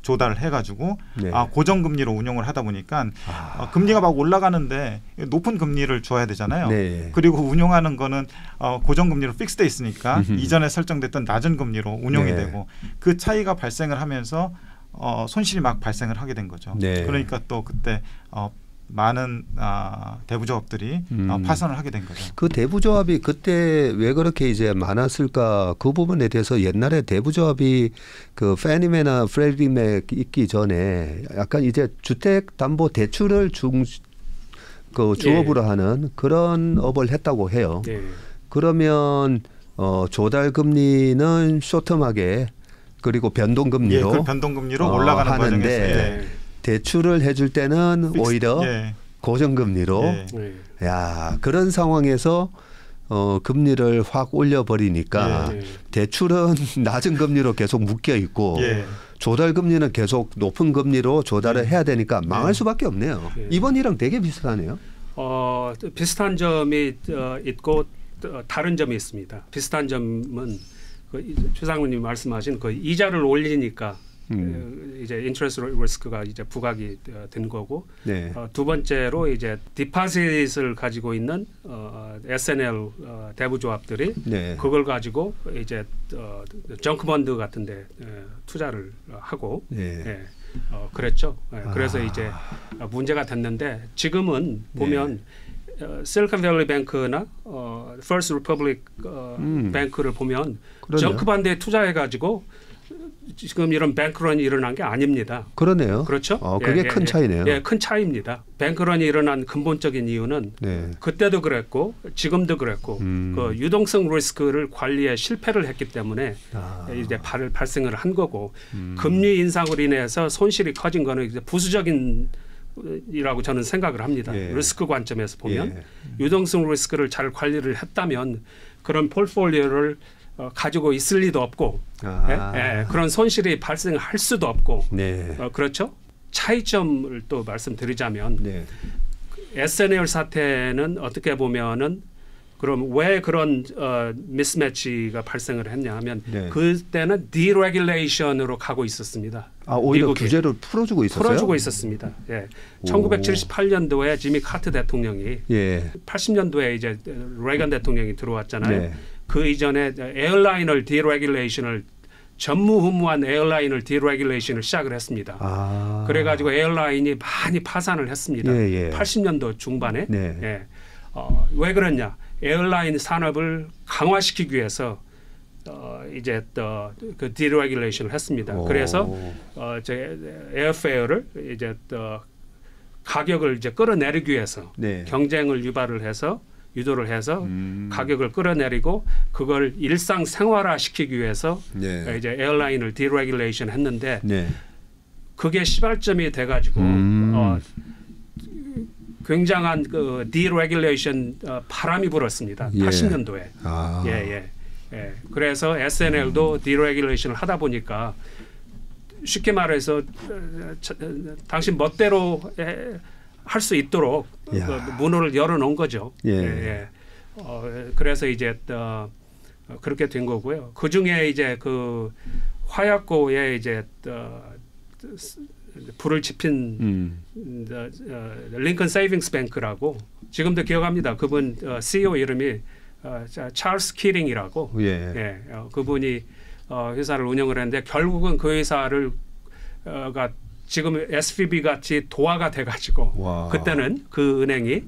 C: 조달을 해가지고 고정금리로 운용을 하다 보니까 금리가 막 올라가는데 높은 금리를 줘야 되잖아요.
B: 네.
C: 그리고 운용하는 거는 고정금리로 픽스돼 있으니까 이전에 설정됐던 낮은 금리로 운용이 되고 그 차이가 발생을 하면서 손실이 막 발생을 하게 된 거죠.
B: 네.
C: 그러니까 또 그때 많은 대부조합들이 파산을 하게 된 거죠.
B: 그 대부조합이 그때 왜 그렇게 이제 많았을까 그 부분에 대해서 옛날에 대부조합이 그 페니메나 프레디맥 있기 전에 약간 이제 주택담보대출을 주업으로 하는 그런 업을 했다고 해요.
A: 네.
B: 그러면 조달금리는 쇼텀하게 그리고 변동금리로,
C: 그 변동금리로 올라가는 과정에서
B: 대출을 해줄 때는 오히려 고정금리로 야 그런 상황에서 금리를 확 올려버리니까 대출은 낮은 금리로 계속 묶여 있고 조달금리는 계속 높은 금리로 조달을 해야 되니까 망할 수밖에 없네요. 이번이랑 되게 비슷하네요.
A: 비슷한 점이 있고 다른 점이 있습니다. 비슷한 점은 최 장관님 말씀하신 그 이자를 올리니까 이제 인트레스트 리스크가 이제 부각이 된 거고 두 번째로 이제 디파짓을 가지고 있는 SNL 대부조합들이 그걸 가지고 이제 정크펀드 같은데 투자를 하고 그랬죠. 그래서 이제 문제가 됐는데 지금은 보면 실리콘밸리 뱅크나 퍼스트 리퍼블릭 뱅크를 보면 정크펀드에 투자해 가지고 지금 이런 뱅크런이 일어난 게 아닙니다.
B: 그러네요.
A: 그렇죠?
B: 그게 큰 차이네요.
A: 큰 차이입니다. 뱅크런이 일어난 근본적인 이유는 그때도 그랬고 지금도 그랬고 그 유동성 리스크를 관리에 실패를 했기 때문에 이제 발생을 한 거고 금리 인상으로 인해서 손실이 커진 거는 이제 부수적인 이라고 저는 생각을 합니다. 리스크 관점에서 보면 유동성 리스크를 잘 관리를 했다면 그런 폴폴리오를 가지고 있을 리도 없고 그런 손실이 발생할 수도 없고 그렇죠. 차이점을 또 말씀드리자면 SNL 사태는 어떻게 보면은 그럼 왜 그런 미스매치가 발생을 했냐 하면 그때는 디레귤레이션으로 가고 있었습니다.
B: 오히려 규제를 풀어주고 있었어요?
A: 풀어주고 있었습니다. 1978년도에 지미 카트 대통령이 80년도에 이제 레이건 대통령이 들어왔잖아요. 그 이전에 에어라인을 디레귤레이션을 전무후무한 에어라인을 디레귤레이션을 시작을 했습니다. 그래가지고 에어라인이 많이 파산을 했습니다. 80년도 중반에. 왜 그랬냐? 에어라인 산업을 강화시키기 위해서 이제 그 디레귤레이션을 했습니다. 그래서 에어페어를 이제 가격을 이제 끌어내리기 위해서 경쟁을 유도를 해서 가격을 끌어내리고 그걸 일상 생활화 시키기 위해서 이제 에어라인을 디레귤레이션 했는데 그게 시발점이 돼가지고 굉장한 그 디레귤레이션 바람이 불었습니다. 80년도에. 그래서 SNL도 디레귤레이션을 하다 보니까 쉽게 말해서 당신 멋대로 할 수 있도록 문호를 열어놓은 거죠. 그래서 이제 그렇게 된 거고요. 그 중에 이제 그 화약고에 이제 불을 지핀 링컨 세이빙스 뱅크라고 지금도 기억합니다. 그분 CEO 이름이 찰스 키링이라고 그분이 회사를 운영을 했는데 결국은 그 회사를 지금 SVB 같이 도화가 돼가지고 그때는 그 은행이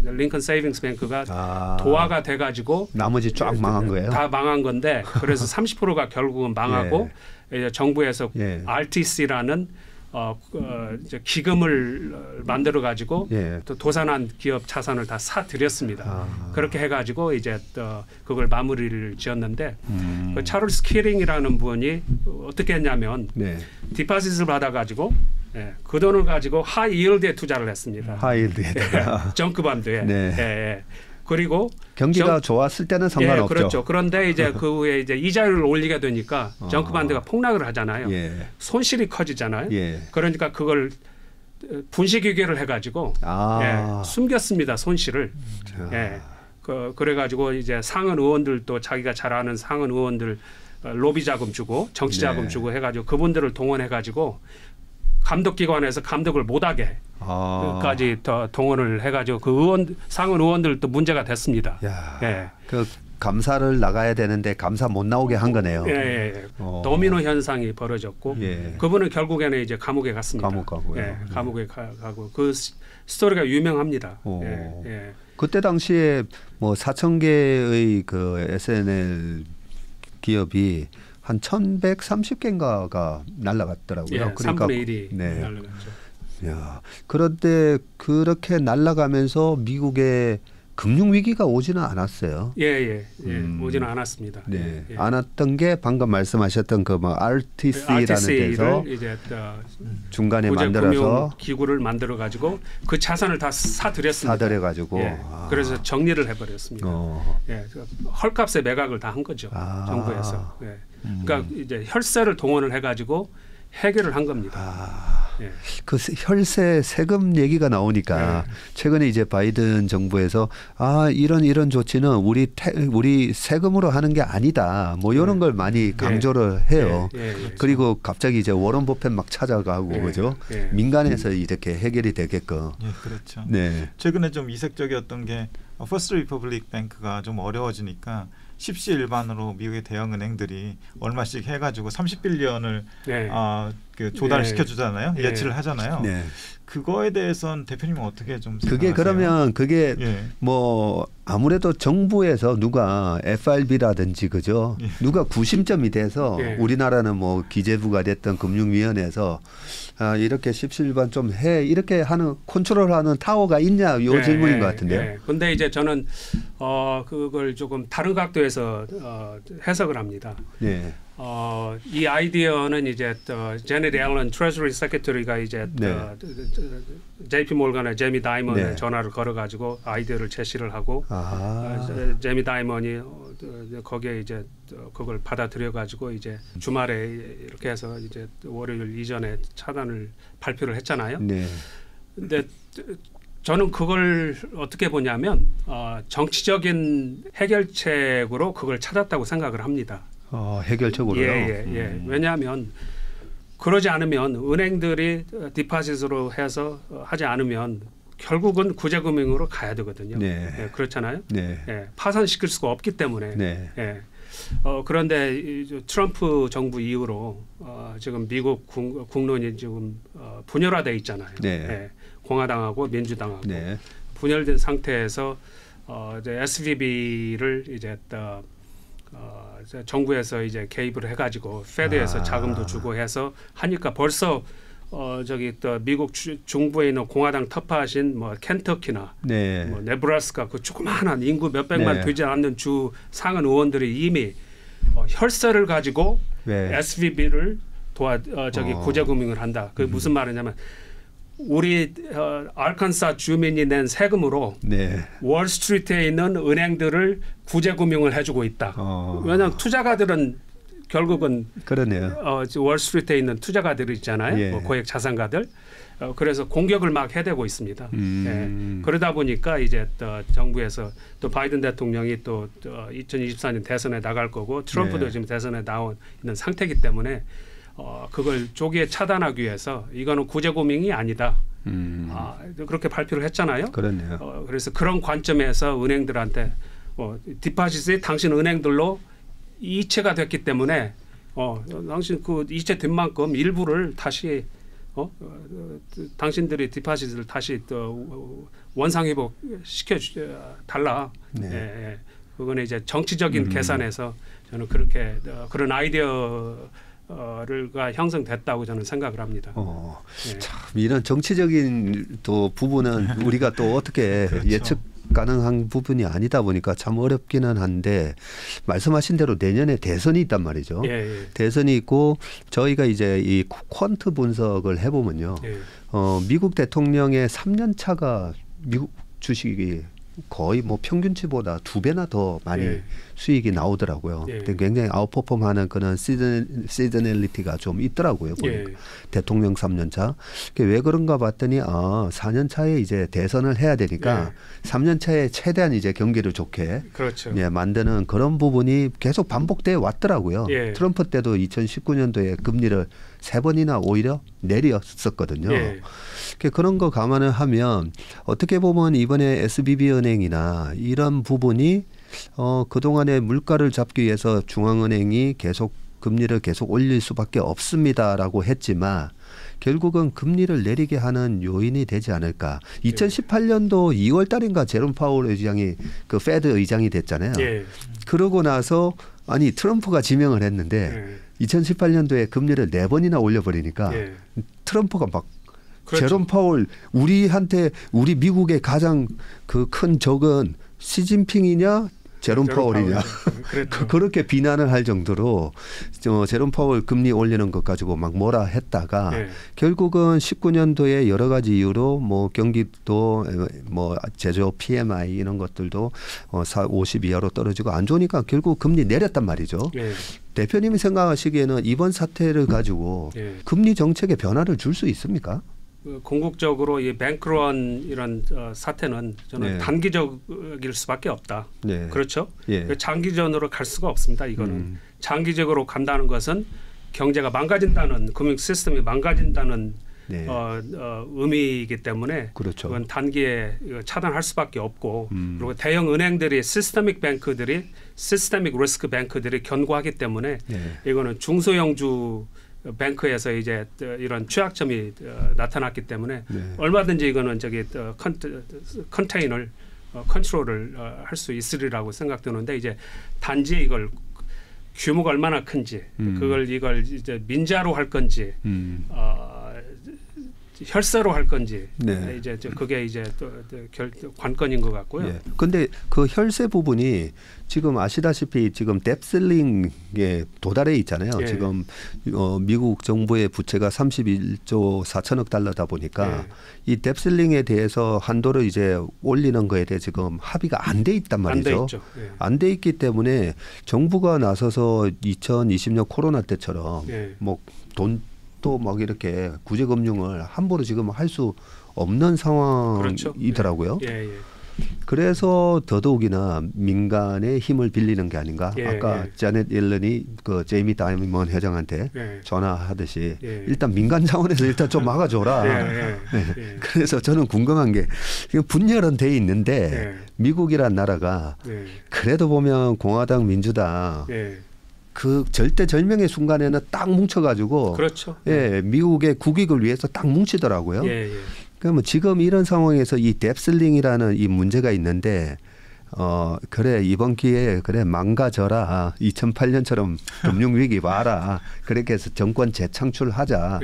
A: 링컨 세이빙스 뱅크가 도화가 돼가지고
B: 나머지 쫙 망한 거예요?
A: 다 망한 건데 그래서 30%가 결국은 망하고 이제 정부에서 RTC라는 이제 기금을 만들어 가지고
B: 예.
A: 또 도산한 기업 자산을 다 사들였습니다. 그렇게 해가지고 이제 또 그걸 마무리를 지었는데 그 찰스 키링이라는 분이 어떻게 했냐면
B: 네.
A: 디파짓을 받아가지고 그 돈을 가지고 하이 일드에 투자를 했습니다.
B: 하이힐드에다가
A: 정크반드에.
B: 네.
A: 그리고
B: 경기가 좋았을 때는 상관없죠.
A: 그렇죠. 그런데 이제 그 후에 이제 이자율을 올리게 되니까 정크반드가 폭락을 하잖아요.
B: 예.
A: 손실이 커지잖아요.
B: 예.
A: 그러니까 그걸 분식회계를 해가지고 숨겼습니다. 손실을. 그래가지고 이제 상원 의원들도 자기가 잘 아는 상원 의원들 로비 자금 주고 정치 자금 주고 해가지고 그분들을 동원해가지고 감독기관에서 감독을 못하게 까지 더 동원을 해가지고 그 상원 의원들도 문제가 됐습니다.
B: 그 감사를 나가야 되는데 감사 못 나오게 한 거네요.
A: 도미노 현상이 벌어졌고 그분은 결국에는 이제 감옥에 갔습니다.
B: 감옥 가고요.
A: 감옥에 가고 그 스토리가 유명합니다.
B: 그때 당시에 뭐 4,000개의 그 SNL 기업이 한 1,130개인가가 날아갔더라고요. 그러니까
A: 3분의 1이 날아갔죠.
B: 그런데 그렇게 날아가면서 미국의 금융 위기가 오지는 않았어요.
A: 오지는 않았습니다.
B: 안 왔던 게 방금 말씀하셨던 그 뭐 RTC라는 데서
A: 이제
B: 중간에 만들어서
A: 기구를 만들어 가지고 그 자산을 다 사들였습니다.
B: 사들여 가지고
A: 그래서 정리를 해버렸습니다. 헐값에 매각을 다 한 거죠. 정부에서. 그러니까 이제 혈세를 동원을 해가지고 해결을 한 겁니다.
B: 그 혈세 세금 얘기가 나오니까 최근에 이제 바이든 정부에서 이런 조치는 우리 세금으로 하는 게 아니다. 뭐 이런 걸 많이 강조를 해요. 그리고 갑자기 이제 워런 버핏 막 찾아가고 그죠? 민간에서 이렇게 해결이 되게끔.
C: 그렇죠.
B: 네.
C: 최근에 좀 이색적이었던 게 퍼스트 리퍼블릭 뱅크가 좀 어려워지니까 십시일반으로 미국의 대형 은행들이 얼마씩 해가지고 30빌리언을 그 조달을 시켜주잖아요. 예치를 하잖아요. 그거에 대해서는 대표님은 어떻게 좀 생각하세요?
B: 그게 그러면 그게 뭐 아무래도 정부에서 누가 FRB라든지 그죠? 누가 구심점이 돼서 우리나라는 뭐 기재부가 됐던 금융위원회에서 이렇게 십시일반 좀 해 이렇게 하는 컨트롤하는 타워가 있냐 요 질문인 것 같은데요.
A: 근데 이제 저는 그걸 조금 다른 각도에서 해석을 합니다. 이 아이디어는 이제 제넷 앨런 트레저리 세크레터리가 이제 JP 몰간에 제미 다이먼에 전화를 걸어가지고 아이디어를 제시를 하고 제미 다이먼이 거기에 이제 그걸 받아들여가지고 이제 주말에 이렇게 해서 이제 월요일 이전에 차단을 발표를 했잖아요. 근데 저는 그걸 어떻게 보냐면 정치적인 해결책으로 그걸 찾았다고 생각을 합니다.
B: 해결책으로요?
A: 왜냐하면 그러지 않으면 은행들이 디파짓으로 해서 하지 않으면 결국은 구제금융으로 가야 되거든요. 그렇잖아요. 파산시킬 수가 없기 때문에. 그런데 트럼프 정부 이후로 지금 미국 국론이 지금 분열화돼 있잖아요. 공화당하고 민주당하고 분열된 상태에서 이제 SVB를 이제 정부에서 이제 개입을 해가지고 페드에서 자금도 주고 해서 하니까 벌써 저기 또 미국 중부에 있는 공화당 터파신 뭐 켄터키나 뭐 네브라스카 그 조그마한 인구 몇백만 되지 않는 주 상원 의원들이 이미 혈세를 가지고 SVB를 구제금융을 한다. 그게 무슨 말이냐면 우리 알칸사 주민이 낸 세금으로 월스트리트에 있는 은행들을 구제금융을 해주고 있다. 왜냐하면 투자가들은 결국은 월스트리트에 있는 투자가들이 있잖아요. 뭐 고액 자산가들. 그래서 공격을 막 해대고 있습니다. 그러다 보니까 이제 또 정부에서 또 바이든 대통령이 또 2024년 대선에 나갈 거고 트럼프도 지금 대선에 나와 있는 상태이기 때문에 그걸 조기에 차단하기 위해서 이거는 구제금융이 아니다. 그렇게 발표를 했잖아요. 그래서 그런 관점에서 은행들한테 디파짓이 당신 은행들로 이체가 됐기 때문에 당신 그 이체된 만큼 일부를 다시 당신들이 디파짓을 다시 또 원상회복 시켜 달라. 그거는 이제 정치적인 계산에서 저는 그렇게 그런 아이디어 가 형성됐다고 저는 생각을 합니다.
B: 네. 참 이런 정치적인 또 부분은 우리가 또 어떻게 그렇죠. 예측 가능한 부분이 아니다 보니까 참 어렵기는 한데 말씀하신 대로 내년에 대선이 있단 말이죠.
A: 예.
B: 대선이 있고 저희가 이제 이 퀀트 분석을 해보면요.
A: 예.
B: 미국 대통령의 3년 차가 미국 주식이 거의 뭐 평균치보다 2배나 더 많이
A: 예.
B: 수익이 나오더라고요.
A: 예.
B: 굉장히 아웃퍼폼하는 그런 시즈널리티가 좀 있더라고요. 보니까.
A: 예.
B: 대통령 3년 차. 왜 그런가 봤더니 4년 차에 이제 대선을 해야 되니까
A: 예.
B: 3년 차에 최대한 이제 경기를 좋게
A: 그렇죠.
B: 예, 만드는 그런 부분이 계속 반복돼 왔더라고요.
A: 예.
B: 트럼프 때도 2019년도에 금리를 3번이나 오히려 내렸었거든요.
A: 예.
B: 그런 거 감안을 하면 어떻게 보면 이번에 SVB은행이나 이런 부분이 그동안의 물가를 잡기 위해서 중앙은행이 계속 금리를 계속 올릴 수밖에 없습니다라고 했지만 결국은 금리를 내리게 하는 요인이 되지 않을까. 2018년도 2월 달인가 제롬 파월 의장이 그 페드 의장이 됐잖아요.
A: 예.
B: 그러고 나서 아니 트럼프가 지명을 했는데 2018년도에 금리를 4번이나 올려버리니까 트럼프가 막 그렇죠. 제롬 파월 우리 미국의 가장 그 큰 적은 시진핑이냐 제롬 파월이냐 그렇게 비난을 할 정도로 제롬 파월 금리 올리는 것 가지고 막 뭐라 했다가 결국은 19년도에 여러 가지 이유로 뭐 경기도 뭐 제조업 PMI 이런 것들도 50 이하로 떨어지고 안 좋으니까 결국 금리 내렸단 말이죠. 대표님이 생각하시기에는 이번 사태를 가지고 금리 정책에 변화를 줄 수 있습니까?
A: 궁극적으로 이 뱅크런 이런 사태는 저는 단기적일 수밖에 없다. 그렇죠? 장기전으로 갈 수가 없습니다. 이거는 장기적으로 간다는 것은 경제가 망가진다는 금융 시스템이 망가진다는 의미이기 때문에
B: 그렇죠.
A: 그건 단기에 차단할 수밖에 없고 그리고 대형 은행들이 시스테믹 뱅크들이 시스테믹 리스크 뱅크들이 견고하기 때문에 이거는 중소형주 뱅크에서 이제 이런 취약점이 나타났기 때문에 얼마든지 이거는 컨테인을 컨트롤을 할 수 있으리라고 생각되는데 이제 단지 이걸 규모가 얼마나 큰지 이걸 이제 민자로 할 건지 혈세로 할 건지 이제 그게 이제 또 관건인 것 같고요.
B: 그런데 그 혈세 부분이 지금 아시다시피 지금 뎁슬링에 도달해 있잖아요. 지금 미국 정부의 부채가 31조 4천억 달러다 보니까 이 뎁슬링에 대해서 한도를 이제 올리는 거에 대해 지금 합의가 안 돼 있단 말이죠. 안 돼 있기 때문에 정부가 나서서 2020년 코로나 때처럼 뭐 또 막 이렇게 구제금융을 함부로 지금 할 수 없는 상황이더라고요. 그래서 더더욱이나 민간의 힘을 빌리는 게 아닌가. 아까 자넷 옐런이 그 제이미 다이먼 회장한테 전화하듯이 일단 민간 차원에서 일단 좀 막아줘라. 그래서 저는 궁금한 게 분열은 돼 있는데 미국이란 나라가 그래도 보면 공화당 민주당 그 절대절명의 순간에는 딱 뭉쳐가지고
A: 그렇죠.
B: 미국의 국익을 위해서 딱 뭉치더라고요. 그러면 지금 이런 상황에서 이 뎁슬링이라는 이 문제가 있는데 그래 이번 기회에 그래 망가져라 2008년처럼 금융위기 와라 그렇게 해서 정권 재창출하자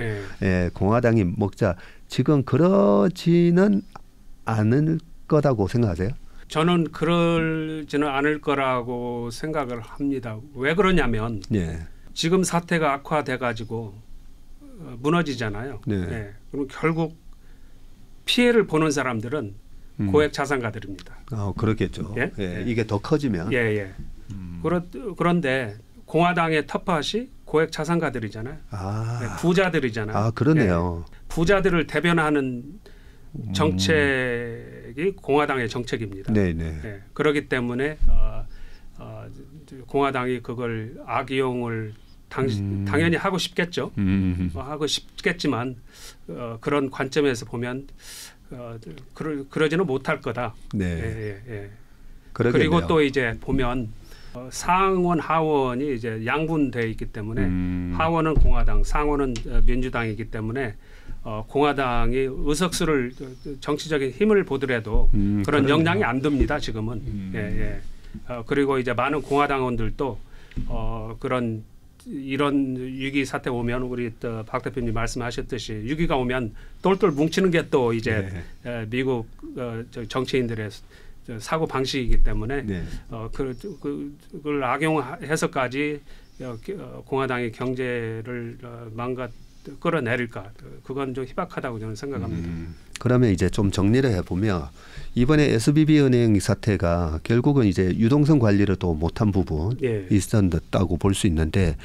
B: 공화당이 먹자 지금 그러지는 않을 거다고 생각하세요?
A: 저는 그러지는 않을 거라고 생각을 합니다. 왜 그러냐면 지금 사태가 악화돼 가지고 무너지잖아요. 그럼 결국 피해를 보는 사람들은 고액 자산가들입니다.
B: 그렇겠죠. 이게 더 커지면.
A: 그런데 공화당의 텃밭이 고액 자산가들이잖아요. 부자들이잖아요.
B: 그러네요.
A: 부자들을 대변하는 정책이 공화당의 정책입니다. 그렇기 때문에 공화당이 그걸 악용을 당연히 하고 싶겠죠. 하고 싶겠지만 그런 관점에서 보면 그러지는 못할 거다. 그리고 또 이제 보면 상원 하원이 이제 양분되어 있기 때문에 하원은 공화당, 상원은 민주당이기 때문에 공화당이 의석수를 정치적인 힘을 보더라도 그런 영향이 안 듭니다. 지금은. 그리고 이제 많은 공화당원들도 그런 이런 위기 사태 오면 우리 또 박 대표님 말씀하셨듯이 위기가 오면 똘똘 뭉치는 게 또 이제 미국 정치인들의 사고 방식이기 때문에 그걸 악용해서까지 공화당의 경제를 끌어내릴까 그건 좀 희박하다고 저는 생각합니다.
B: 그러면 이제 좀 정리를 해보면 이번에 SVB 은행 사태가 결국은 이제 유동성 관리를 또 못한 부분이 있었다고 볼 수 있는데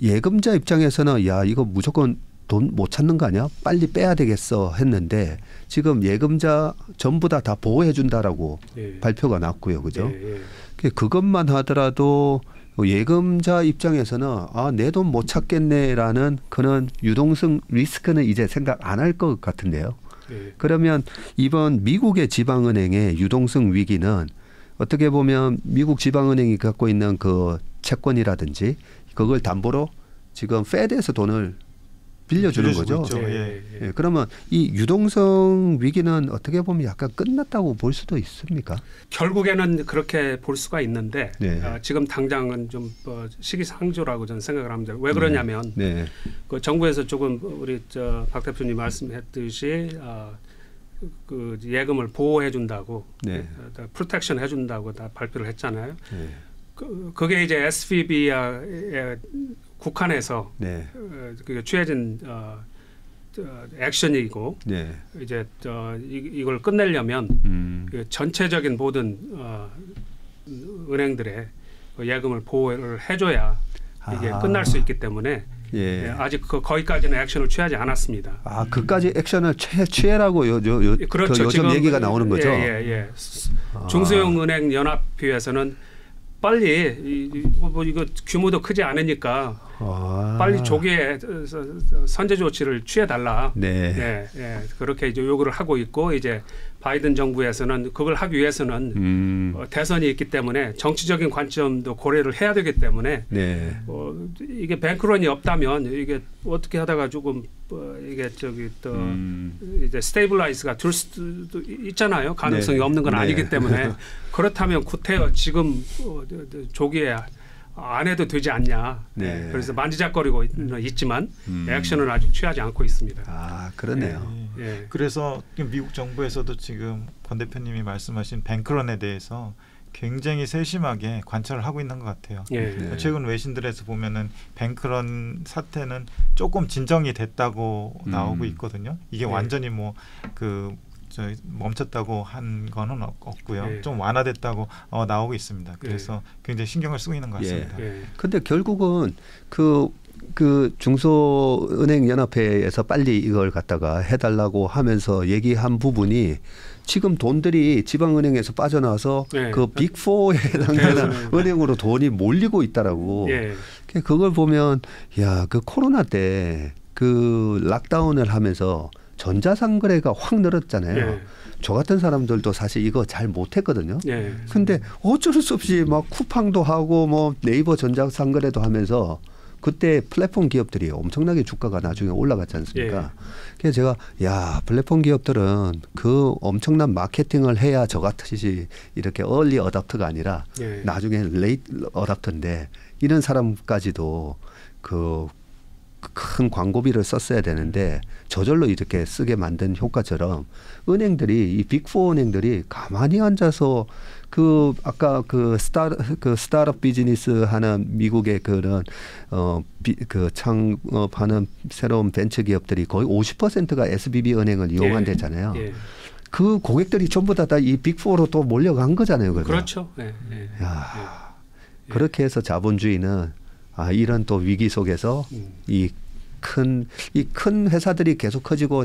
B: 예금자 입장에서는 야 이거 무조건 돈 못 찾는 거 아니야? 빨리 빼야 되겠어 했는데 지금 예금자 전부 다 보호해 준다라고 발표가 났고요, 그죠? 그것만 하더라도 예금자 입장에서는 내 돈 못 찾겠네라는 그런 유동성 리스크는 이제 생각 안 할 것 같은데요. 그러면 이번 미국의 지방은행의 유동성 위기는 어떻게 보면 미국 지방은행이 갖고 있는 그 채권이라든지 그걸 담보로 지금 페드에서 돈을 빌려주는 거죠. 그러면 이 유동성 위기는 어떻게 보면 약간 끝났다고 볼 수도 있습니까?
A: 결국에는 그렇게 볼 수가 있는데 지금 당장은 좀 시기상조라고 저는 생각을 합니다. 왜 그러냐면 그 정부에서 조금 우리 박 대표님 말씀했듯이 그 예금을 보호해 준다고 프로텍션 해준다고 다 발표를 했잖아요. 그게 이제 SVB의 국한에서 취해진 액션이고 이제 이걸 끝내려면 전체적인 모든 은행들의 예금을 보호를 해줘야 이게 끝날 수 있기 때문에 아직 거기까지는 액션을 취하지 않았습니다.
B: 그까지 액션을 취해라고
A: 그렇죠.
B: 요즘 얘기가 나오는 거죠.
A: 중소형 은행 연합회에서는 빨리 이거 규모도 크지 않으니까 빨리 조기에 선제 조치를 취해달라. 그렇게 이제 요구를 하고 있고 이제 바이든 정부에서는 그걸 하기 위해서는 대선이 있기 때문에 정치적인 관점도 고려를 해야 되기 때문에 이게 뱅크런이 없다면 이게 어떻게 하다가 조금 이게 이제 스테이블라이즈가 될 수도 있잖아요. 가능성이 없는 건 아니기 때문에 그렇다면 구태여 지금 조기에 안 해도 되지 않냐. 그래서 만지작거리고 있지만 액션은 아직 취하지 않고 있습니다.
B: 그러네요.
C: 그래서 미국 정부에서도 지금 권 대표님이 말씀하신 뱅크런에 대해서 굉장히 세심하게 관찰을 하고 있는 것 같아요. 최근 외신들에서 보면은 뱅크런 사태는 조금 진정이 됐다고 나오고 있거든요. 이게 완전히 멈췄다고 한 거는 없고요. 좀 완화됐다고 나오고 있습니다. 그래서 굉장히 신경을 쓰고 있는 것 같습니다.
B: 그런데 결국은 그 중소은행연합회에서 빨리 이걸 갖다가 해달라고 하면서 얘기한 부분이 지금 돈들이 지방은행에서 빠져나와서 그 빅4에 해당되는 은행으로 돈이 몰리고 있다라고. 그걸 보면 그 코로나 때 그 락다운을 하면서 전자상거래가 확 늘었잖아요. 저 같은 사람들도 사실 이거 잘 못했거든요. 근데 어쩔 수 없이 막 쿠팡도 하고 뭐 네이버 전자상거래도 하면서 그때 플랫폼 기업들이 엄청나게 주가가 나중에 올라갔지 않습니까? 그래서 제가 플랫폼 기업들은 그 엄청난 마케팅을 해야 저 같이 이렇게 얼리 어답터가 아니라 나중에 레이트 어답터인데 이런 사람까지도 그 큰 광고비를 썼어야 되는데 저절로 이렇게 쓰게 만든 효과처럼 은행들이 이 빅4 은행들이 가만히 앉아서 그 아까 그 스타트업 비즈니스 하는 미국의 그런 그 창업하는 새로운 벤처 기업들이 거의 50%가 SVB 은행을 이용한대잖아요. 그 고객들이 전부 다 이 빅4로 또 몰려간 거잖아요.
A: 그렇죠.
B: 그렇게 해서 자본주의는 이런 또 위기 속에서 이 큰 회사들이 계속 커지고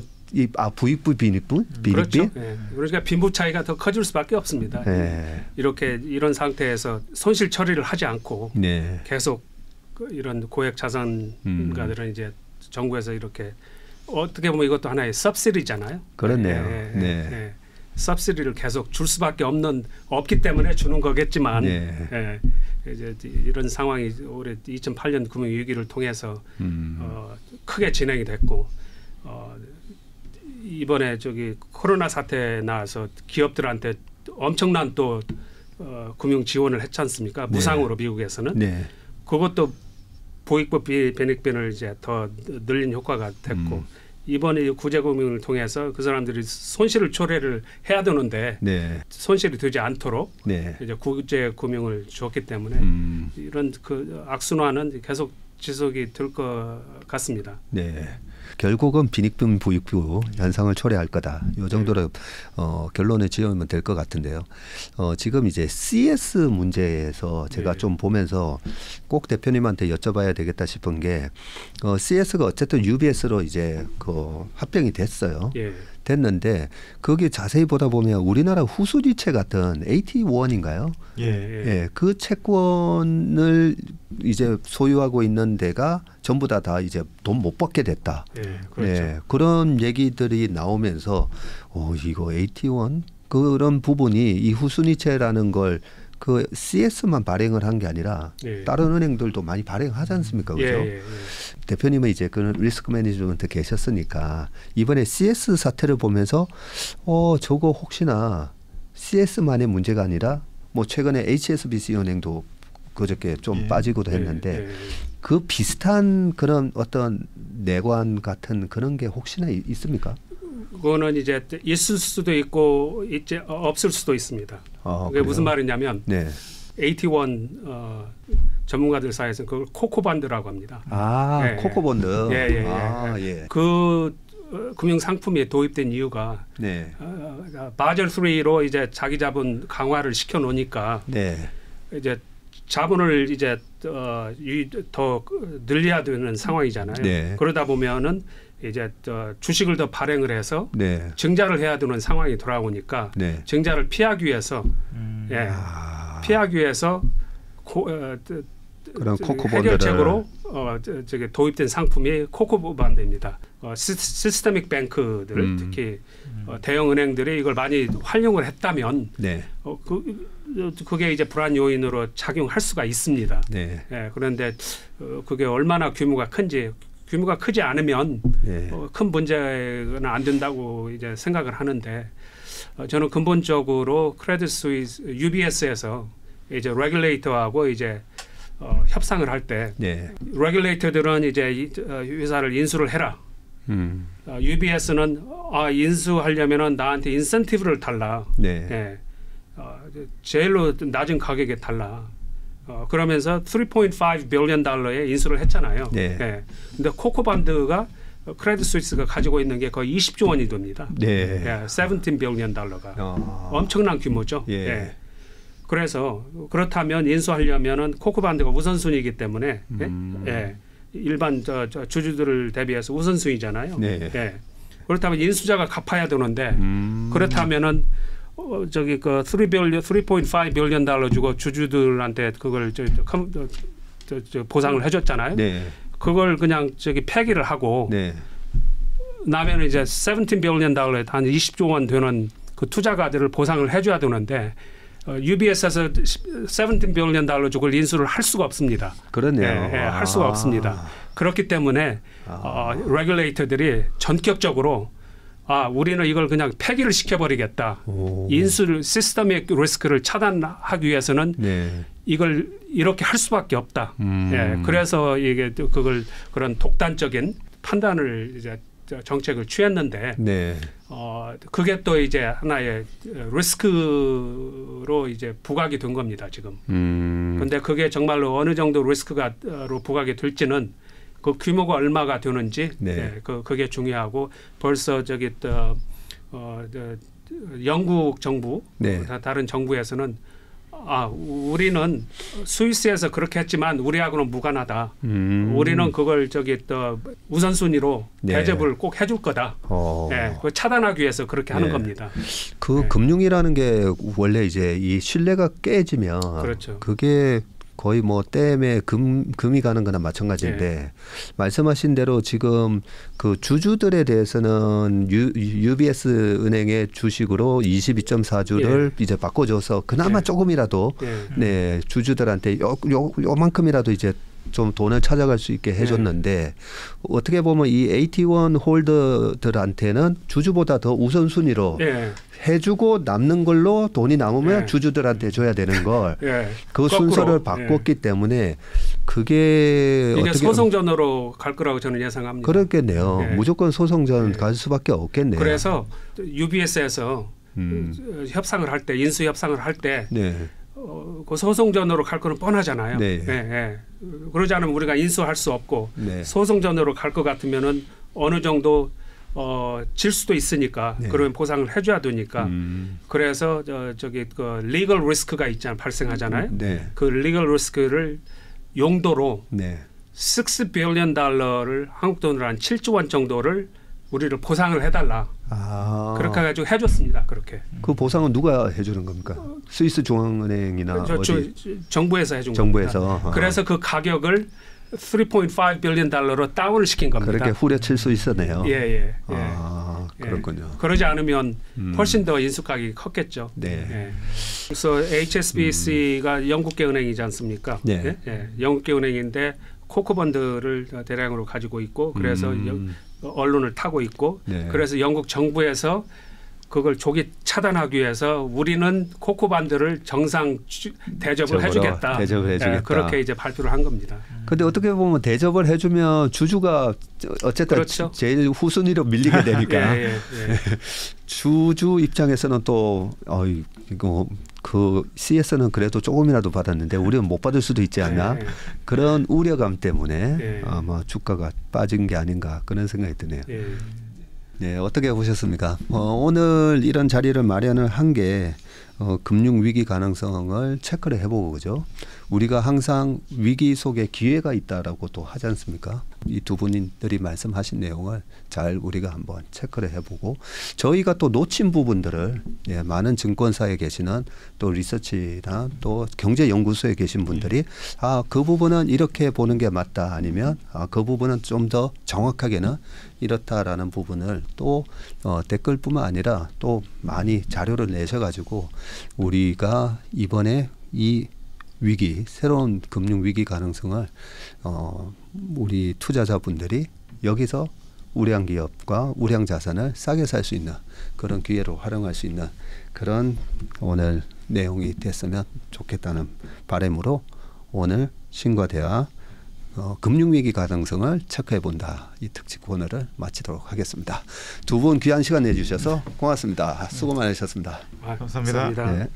B: 부익부 빈익부
A: 그렇죠. 그러니까 빈부 차이가 더 커질 수밖에 없습니다. 이런 상태에서 손실 처리를 하지 않고 계속 이런 고액 자산가들은 이제 정부에서 이렇게 어떻게 보면 이것도 하나의 subsidy잖아요.
B: 그렇네요.
A: subsidy를 계속 줄 수밖에 없기 때문에 주는 거겠지만 이제 이런 상황이 올해 2008년 금융위기를 통해서 크게 진행이 됐고 이번에 코로나 사태 나와서 기업들한테 엄청난 또 금융 지원을 했지 않습니까? 무상으로 미국에서는 그것도 보익부 변익변을 이제 더 늘린 효과가 됐고 이번에 구제금융을 통해서 그 사람들이 손실을 초래를 해야 되는데
B: 네.
A: 손실이 되지 않도록
B: 네.
A: 이제 구제금융을 줬기 때문에 이런 그 악순환은 계속 지속이 될 것 같습니다.
B: 네. 결국은 빈익분 부익부 현상을 초래할 거다. 이 정도로 결론을 지으면 될 것 같은데요. 지금 이제 CS 문제에서 제가 좀 보면서 꼭 대표님한테 여쭤봐야 되겠다 싶은 게 CS가 어쨌든 UBS로 이제 그 합병이 됐어요. 됐는데 거기 자세히 보다 보면 우리나라 후순위채 같은 AT1인가요? 그 채권을 이제 소유하고 있는 데가 전부 다 이제 돈 못 받게 됐다.
A: 그렇죠.
B: 그런 얘기들이 나오면서 이거 AT1 그런 부분이 이 후순위채라는 걸 그 CS만 발행을 한 게 아니라 다른 은행들도 많이 발행하지 않습니까? 그렇죠? 대표님은 이제 그 리스크 매니지먼트 계셨으니까 이번에 CS 사태를 보면서 저거 혹시나 CS만의 문제가 아니라 뭐 최근에 HSBC 은행도 그저께 좀 빠지고도 했는데 그 비슷한 그런 어떤 내관 같은 그런 게 혹시나 있습니까?
A: 그거는 이제 있을 수도 있고 없을 수도 있습니다. 그게 무슨 말이냐면 AT1 전문가들 사이에서 그걸 코코반드라고 합니다.
B: 코코본드.
A: 그 금융 상품에 도입된 이유가 바젤 3로 이제 자기 자본 강화를 시켜 놓으니까 이제 자본을 이제 더 늘려야 되는 상황이잖아요. 그러다 보면은 이제 주식을 더 발행을 해서 증자를 해야 되는 상황이 돌아오니까 증자를 피하기 위해서 피하기 위해서
B: 그런
A: 해결책으로 저기 도입된 상품이 코코반드입니다. 시스테믹 뱅크들 특히 대형 은행들이 이걸 많이 활용을 했다면 그게 이제 불안 요인으로 작용할 수가 있습니다. 그런데 그게 얼마나 규모가 큰지 규모가 크지 않으면 큰 문제는 안 된다고 이제 생각을 하는데 저는 근본적으로 크레딧 스위스 UBS에서 이제 레귤레이터하고 이제 협상을 할 때 레귤레이터들은 이제 회사를 인수를 해라. UBS는 인수하려면은 나한테 인센티브를 달라. 제일로 낮은 가격에 달라. 그러면서 3.5 빌리언 달러에 인수를 했잖아요. 근데 코코반드가 크레딧 스위스가 가지고 있는 게 거의 20조 원이 됩니다. 17 빌리언 달러가 엄청난 규모죠. 그래서 그렇다면 인수하려면은 코코반드가 우선순위이기 때문에 일반 주주들을 대비해서 우선순위잖아요. 그렇다면 인수자가 갚아야 되는데 그렇다면은 저기 그 3.5 빌리언 달러 주고 주주들한테 그걸 보상을 해줬잖아요. 그걸 그냥 저기 폐기를 하고 나면 이제 17 빌리언 달러에 한 20조 원 되는 그 투자가들을 보상을 해줘야 되는데 UBS에서 17 빌리언 달러 주고 인수를 할 수가 없습니다.
B: 그렇네요.
A: 할 수가 없습니다. 그렇기 때문에 레귤레이터들이 전격적으로 우리는 이걸 그냥 폐기를 시켜버리겠다. 인수를 시스템의 리스크를 차단하기 위해서는 이걸 이렇게 할 수밖에 없다. 그래서 이게 그런 독단적인 판단을 이제 정책을 취했는데 그게 또 이제 하나의 리스크로 이제 부각이 된 겁니다 지금. 그런데 그게 정말로 어느 정도 리스크가로 부각이 될지는 그 규모가 얼마가 되는지 그게 중요하고 벌써 저기 영국 정부 다른 정부에서는 우리는 스위스에서 그렇게 했지만 우리하고는 무관하다. 우리는 그걸 우선순위로 대접을 꼭 해줄 거다. 그걸 차단하기 위해서 그렇게 하는 겁니다.
B: 금융이라는 게 원래 이제 이 신뢰가 깨지면 그게 거의 뭐 댐에 금이 가는 거나 마찬가지인데 말씀하신 대로 지금 그 주주들에 대해서는 UBS 은행의 주식으로 22.4주를 이제 바꿔줘서 그나마 조금이라도 주주들한테 요만큼이라도 이제 좀 돈을 찾아갈 수 있게 해줬는데 어떻게 보면 이 AT1 홀더들한테는 주주보다 더 우선순위로 해주고 남는 걸로 돈이 남으면 주주들한테 줘야 되는 걸 그 순서를 바꿨기 때문에 그게
A: 이제
B: 어떻게
A: 소송전으로 갈 거라고 저는 예상합니다.
B: 그렇겠네요. 무조건 소송전 갈 수밖에 없겠네요.
A: 그래서 UBS에서 협상을 할 때 인수 협상을 할 때 그 소송전으로 갈 거는 뻔하잖아요. 그러지 않으면 우리가 인수할 수 없고 소송전으로 갈 것 같으면은 어느 정도 질 수도 있으니까 그러면 보상을 해줘야 되니까 그래서 저기 그 리걸 리스크가 있잖아요. 발생하잖아요. 그 리걸 리스크를 용도로 6 빌리언 달러를 한국 돈으로 한 7조 원 정도를 우리를 보상을 해달라. 그렇게 해가지고 해줬습니다. 그렇게.
B: 그 보상은 누가 해주는 겁니까? 스위스 중앙은행이나 어디?
A: 정부에서 해준
B: 정부에서.
A: 겁니다. 그래서 그 가격을 3.5 빌리언 달러로 다운을 시킨 겁니다.
B: 그렇게 후려칠 수 있었네요. 그렇군요.
A: 그러지 않으면 훨씬 더 인수가격이 컸겠죠. 그래서 HSBC가 영국계 은행이지 않습니까? 영국계 은행인데 코코펀드를 대량으로 가지고 있고 그래서 언론을 타고 있고 그래서 영국 정부에서 그걸 조기 차단하기 위해서 우리는 코코펀드를 정상 대접을 해주겠다. 그렇게 이제 발표를 한 겁니다.
B: 그런데 어떻게 보면 대접을 해주면 주주가 어쨌든 제일 후순위로 밀리게 되니까 주주 입장에서는 또 이거 그 CS는 그래도 조금이라도 받았는데 우리는 못 받을 수도 있지 않나 그런 우려감 때문에 아마 주가가 빠진 게 아닌가 그런 생각이 드네요. 어떻게 보셨습니까? 오늘 이런 자리를 마련을 한 게 금융 위기 가능성을 체크를 해보고 그죠? 우리가 항상 위기 속에 기회가 있다라고 또 하지 않습니까? 이 두 분들이 말씀하신 내용을 잘 우리가 한번 체크를 해보고 저희가 또 놓친 부분들을 많은 증권사에 계시는 또 리서치나 또 경제연구소에 계신 분들이 그 부분은 이렇게 보는 게 맞다 아니면 그 부분은 좀 더 정확하게는 이렇다라는 부분을 또 댓글뿐만 아니라 또 많이 자료를 내셔가지고 우리가 이번에 이 위기, 새로운 금융 위기 가능성을 우리 투자자분들이 여기서 우량 기업과 우량 자산을 싸게 살 수 있는 그런 기회로 활용할 수 있는 그런 오늘 내용이 됐으면 좋겠다는 바람으로 오늘 신과대화 금융위기 가능성을 체크해본다. 이 특집 코너를 마치도록 하겠습니다. 두 분 귀한 시간 내주셔서 고맙습니다. 수고 많으셨습니다.
C: 감사합니다.
B: 네.